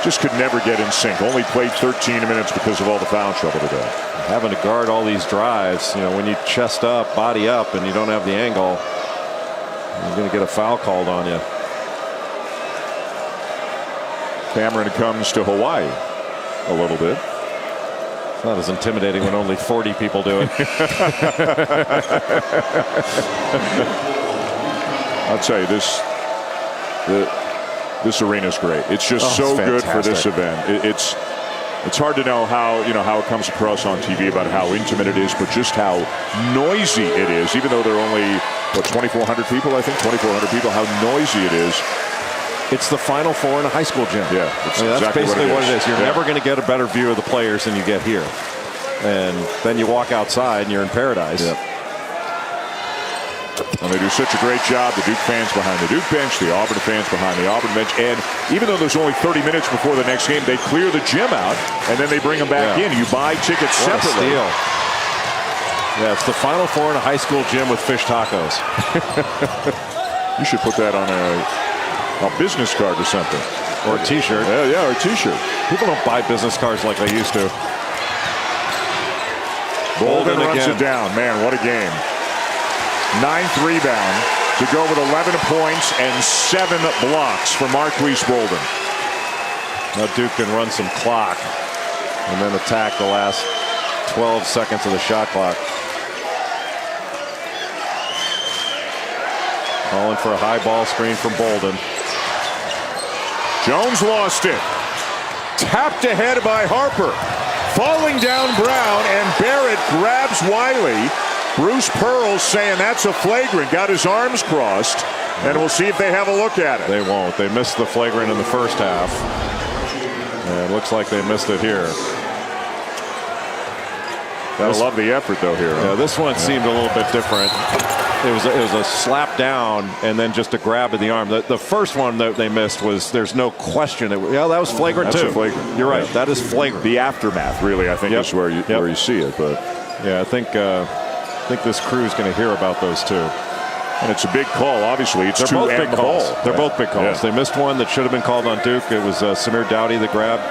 just could never get in sync. Only played 13 minutes because of all the foul trouble today. Having to guard all these drives, when you chest up, body up, and you don't have the angle, you're going to get a foul called on you. Cameron comes to Hawaii a little bit. It's not as intimidating when only 40 people do it. I'll tell you, this arena is great. It's just so good for this event. It's hard to know how it comes across on TV about how intimate it is, but just how noisy it is. Even though there are only 2,400 people, I think 2,400 people. How noisy it is. It's the Final Four in a high school gym. Yeah, that's basically what it is. You're never going to get a better view of the players than you get here. And then you walk outside and you're in paradise. Yep. And they do such a great job. The Duke fans behind the Duke bench, the Auburn fans behind the Auburn bench. And even though there's only 30 minutes before the next game, they clear the gym out and then they bring them back in. You buy tickets separately. What a steal. Yeah, it's the Final Four in a high school gym with fish tacos. You should put that on a business card or something. Or a t-shirt. Yeah, or a t-shirt. People don't buy business cards like they used to. Bolden runs it down. Man, what a game. 9th rebound to go with 11 points and 7 blocks for Marquise Bolden. Now Duke can run some clock and then attack the last 12 seconds of the shot clock. Calling for a high ball screen from Bolden. Jones lost it. Tapped ahead by Harper. Falling down Brown, and Barrett grabs Wiley. Bruce Pearl saying that's a flagrant. Got his arms crossed, and we'll see if they have a look at it. They won't. They missed the flagrant in the first half. And it looks like they missed it here. Gotta love the effort, though, here. Yeah, this one seemed a little bit different. It was a slap down and then just a grab of the arm. The first one that they missed was, there's no question. That was flagrant too. That's flagrant. You're right. That is flagrant. The aftermath, really, I think, is where you see it. But yeah, I think this crew is going to hear about those two. And it's a big call. Obviously, it's They're both big calls. They're both big calls. Yeah. They missed one that should have been called on Duke. It was Samir Dowdy that grabbed,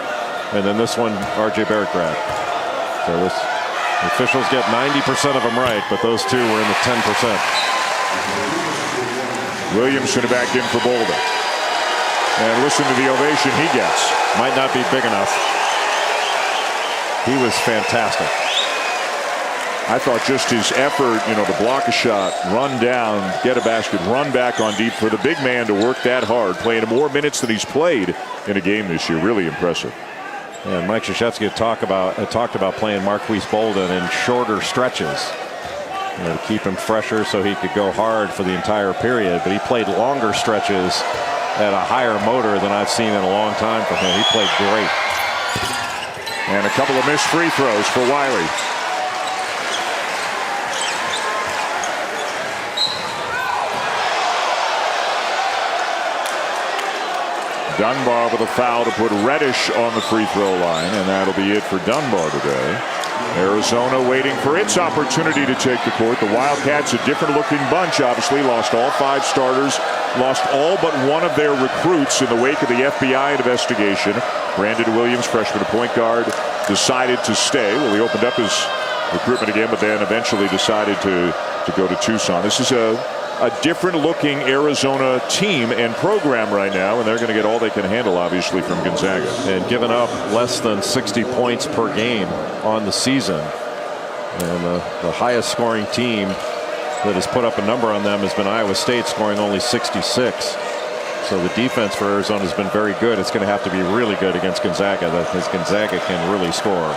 and then this one, R.J. Barrett grabbed. So the officials get 90% of them right, but those two were in the 10%. Williamson back in for Bolden. And listen to the ovation he gets. Might not be big enough. He was fantastic. I thought just his effort, to block a shot, run down, get a basket, run back on deep, for the big man to work that hard, playing more minutes than he's played in a game this year. Really impressive. Yeah, and Mike Krzyzewski talked about playing Marquise Bolden in shorter stretches, to keep him fresher so he could go hard for the entire period. But he played longer stretches at a higher motor than I've seen in a long time for him. He played great. And a couple of missed free throws for Wiley. Dunbar with a foul to put Reddish on the free throw line, and that'll be it for Dunbar today. Arizona waiting for its opportunity to take the court. The Wildcats, a different looking bunch, obviously lost all 5 starters, lost all but one of their recruits in the wake of the FBI investigation. Brandon Williams, freshman point guard, decided to stay. Well, he opened up his recruitment again, but then eventually decided to go to Tucson. This is a different looking Arizona team and program right now, and they're going to get all they can handle, obviously, from Gonzaga. And giving up less than 60 points per game on the season. And the highest scoring team that has put up a number on them has been Iowa State, scoring only 66. So the defense for Arizona has been very good. It's going to have to be really good against Gonzaga, because Gonzaga can really score.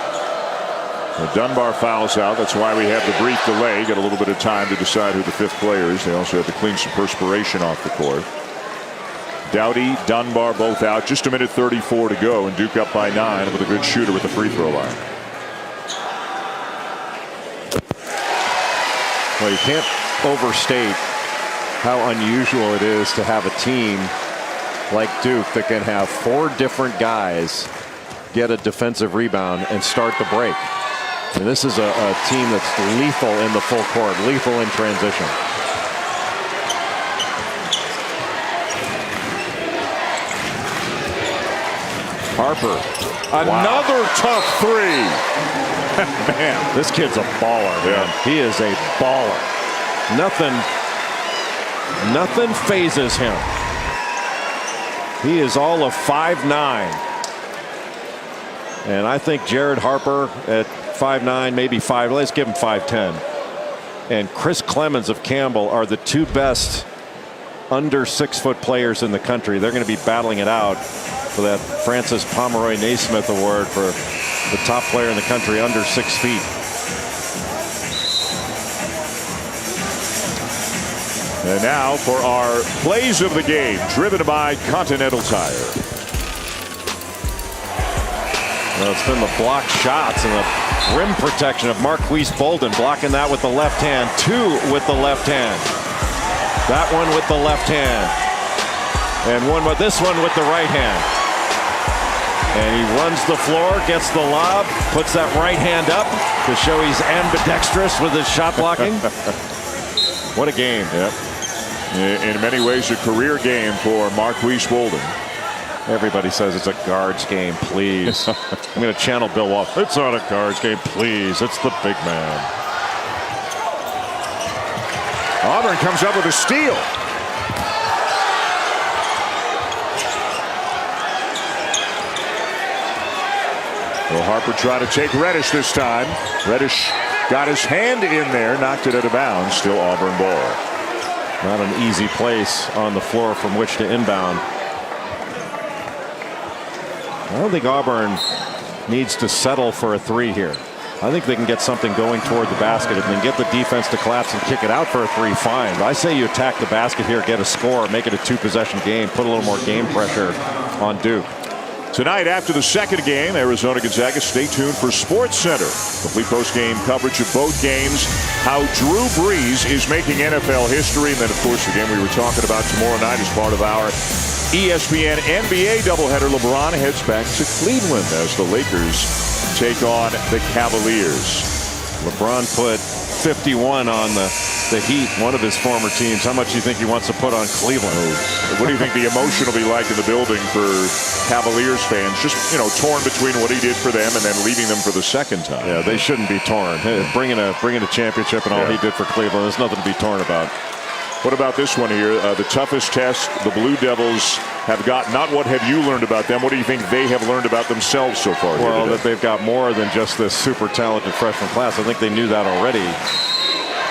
Well, Dunbar fouls out. That's why we have the brief delay. Get a little bit of time to decide who the 5th player is. They also have to clean some perspiration off the court. Dowdy, Dunbar both out. Just a minute 34 to go, and Duke up by 9 with a good shooter at the free throw line. Well, you can't overstate how unusual it is to have a team like Duke that can have 4 different guys get a defensive rebound and start the break. And this is a team that's lethal in the full court, lethal in transition. Harper, another tough three. Man, this kid's a baller. Man. He is a baller. Nothing phases him. He is all of 5'9". And I think Jared Harper at 5'9", maybe 5. Let's give him 5'10". And Chris Clemens of Campbell are the two best under 6-foot players in the country. They're going to be battling it out for that Francis Pomeroy Naismith Award for the top player in the country under 6 feet. And now for our plays of the game, driven by Continental Tire. Well, it's been the blocked shots and the rim protection of Marquise Bolden, blocking that with the left hand. 2 with the left hand. That one with the left hand. And this one with the right hand. And he runs the floor, gets the lob, puts that right hand up to show he's ambidextrous with his shot blocking. What a game. Yep. In many ways, a career game for Marquise Bolden. Everybody says it's a guards game, please. I'm going to channel Bill Walsh. It's not a guards game, please. It's the big man. Auburn comes up with a steal. Will Harper try to take Reddish this time? Reddish got his hand in there, knocked it out of bounds. Still Auburn ball. Not an easy place on the floor from which to inbound. I don't think Auburn needs to settle for a 3 here. I think they can get something going toward the basket. If they can get the defense to collapse and kick it out for a 3, fine. But I say you attack the basket here, get a score, make it a 2-possession game, put a little more game pressure on Duke. Tonight, after the second game, Arizona-Gonzaga, stay tuned for Sports Center. Complete post-game coverage of both games. How Drew Brees is making NFL history. And then, of course, the game we were talking about tomorrow night as part of our ESPN NBA doubleheader. LeBron heads back to Cleveland as the Lakers take on the Cavaliers. LeBron put 51 on the Heat, one of his former teams. How much do you think he wants to put on Cleveland? What do you think the emotion will be like in the building for Cavaliers fans? Just, torn between what he did for them and then leaving them for the second time. Yeah, they shouldn't be torn. Bringing a championship and all he did for Cleveland, there's nothing to be torn about. What about this one here? The toughest test the Blue Devils have got. Not what have you learned about them. What do you think they have learned about themselves so far? Well, that they've got more than just this super talented freshman class. I think they knew that already.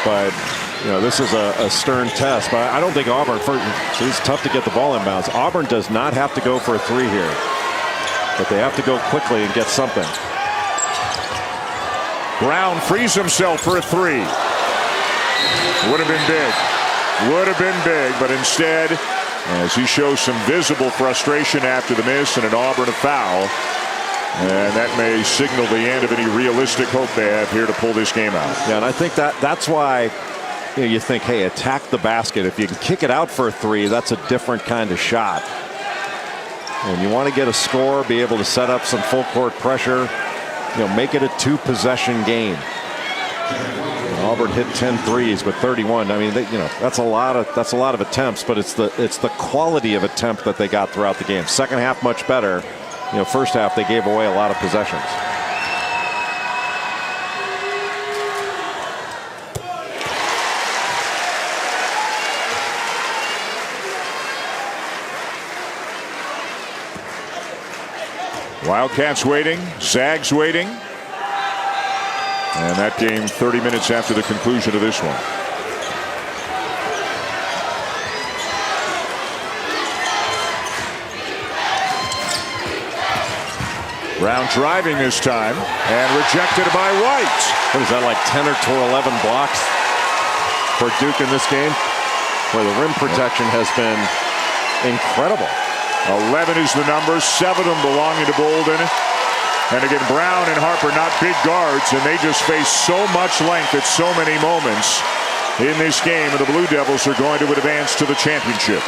But, this is a stern test. But I don't think Auburn, it's tough to get the ball inbounds. Auburn does not have to go for a 3 here. But they have to go quickly and get something. Brown frees himself for a 3. Would have been big. Would have been big, but instead, as he shows some visible frustration after the miss and an Auburn foul, and that may signal the end of any realistic hope they have here to pull this game out. Yeah, and I think that's why you think, hey, attack the basket. If you can kick it out for a 3, that's a different kind of shot. And you want to get a score, be able to set up some full court pressure, make it a 2-possession game. Auburn hit 10 threes, but 31. I mean, that's a lot of attempts, but it's the quality of attempt that they got throughout the game. Second half much better. First half they gave away a lot of possessions. Wildcats waiting, Zags waiting. And that game 30 minutes after the conclusion of this one. Brown driving this time and rejected by White. What is that, like 10 or 11 blocks for Duke in this game? Where the rim protection has been incredible. 11 is the number, 7 of them belonging to Bolden. And again, Brown and Harper not big guards, and they just face so much length at so many moments in this game, and the Blue Devils are going to advance to the championship.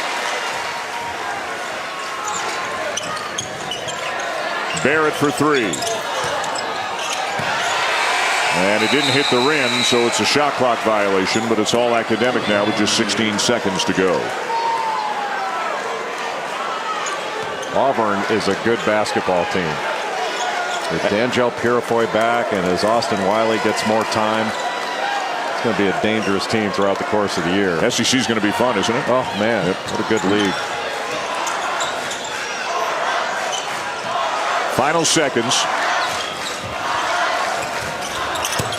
Barrett for 3. And it didn't hit the rim, so it's a shot clock violation, but it's all academic now with just 16 seconds to go. Auburn is a good basketball team. With D'Angelo Purifoy back and as Austin Wiley gets more time, it's going to be a dangerous team throughout the course of the year. SEC is going to be fun, isn't it? Oh, man, what a good league. Final seconds.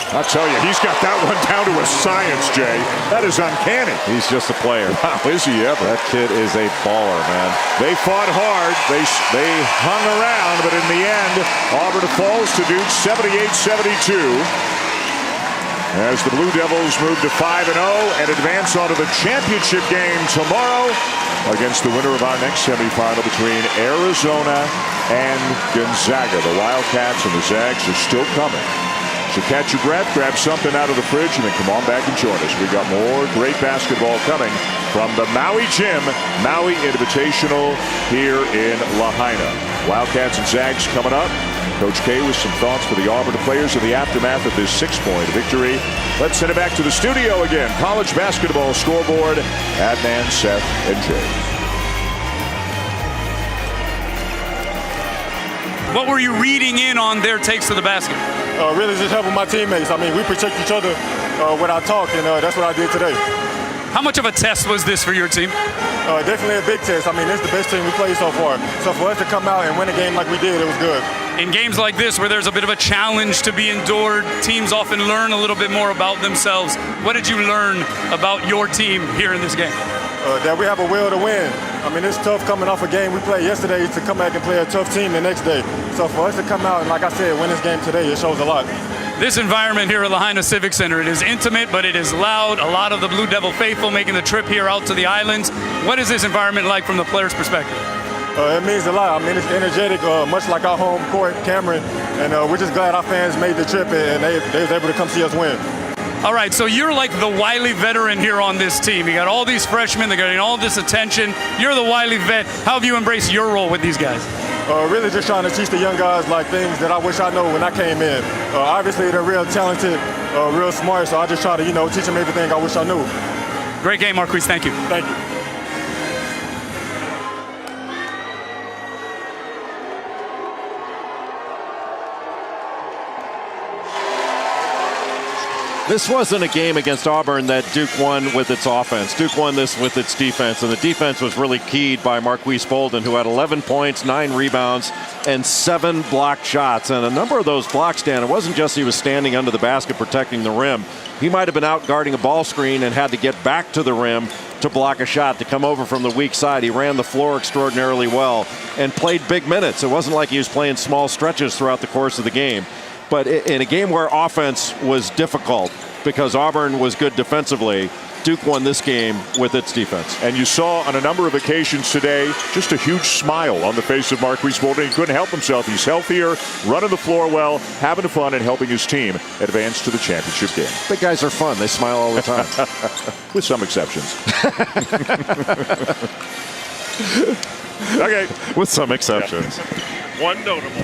I'll tell you, he's got that one down to a science, Jay. That is uncanny. He's just a player. Wow, is he ever? That kid is a baller, man. They fought hard. They hung around, but in the end, Auburn falls to Duke 78-72. As the Blue Devils move to 5-0 and advance onto the championship game tomorrow against the winner of our next semifinal between Arizona and Gonzaga. The Wildcats and the Zags are still coming. So catch your breath, grab something out of the fridge, and then come on back and join us. We got more great basketball coming from the Maui Gym, Maui Invitational here in Lahaina. Wildcats and Zags coming up. Coach K with some thoughts for the Auburn players in the aftermath of this 6-point victory. Let's send it back to the studio again. College basketball scoreboard. Adnan, Seth, and Jay. What were you reading in on their takes to the basket? Really just helping my teammates. I mean, we protect each other with our talk, and that's what I did today. How much of a test was this for your team? Definitely a big test. I mean, it's the best team we played so far. So for us to come out and win a game like we did, it was good. In games like this, where there's a bit of a challenge to be endured, teams often learn a little bit more about themselves. What did you learn about your team here in this game? That we have a will to win. I mean, it's tough coming off a game we played yesterday to come back and play a tough team the next day. So for us to come out and, like I said, win this game today, it shows a lot. This environment here at Lahaina Civic Center, it is intimate, but it is loud. A lot of the Blue Devil faithful making the trip here out to the islands. What is this environment like from the players' perspective? It means a lot. I mean, it's energetic, much like our home court, Cameron, and we're just glad our fans made the trip and they was able to come see us win. All right, so you're like the wily veteran here on this team. You got all these freshmen, they're getting all this attention. You're the wily vet. How have you embraced your role with these guys? Really just trying to teach the young guys like things that I wish I know when I came in. Obviously, they're real talented, real smart, so I just try to, teach them everything I wish I knew. Great game, Marquise. Thank you. Thank you. This wasn't a game against Auburn that Duke won with its offense. Duke won this with its defense, and the defense was really keyed by Marquise Bolden, who had 11 points, 9 rebounds, and 7 blocked shots. And a number of those blocks, Dan, it wasn't just he was standing under the basket protecting the rim. He might have been out guarding a ball screen and had to get back to the rim to block a shot, to come over from the weak side. He ran the floor extraordinarily well and played big minutes. It wasn't like he was playing small stretches throughout the course of the game. But in a game where offense was difficult because Auburn was good defensively, Duke won this game with its defense. And you saw on a number of occasions today just a huge smile on the face of Marquise Bolden. He couldn't help himself. He's healthier, running the floor well, having fun, and helping his team advance to the championship game. Big guys are fun. They smile all the time. With some exceptions. Okay. With some exceptions. One notable.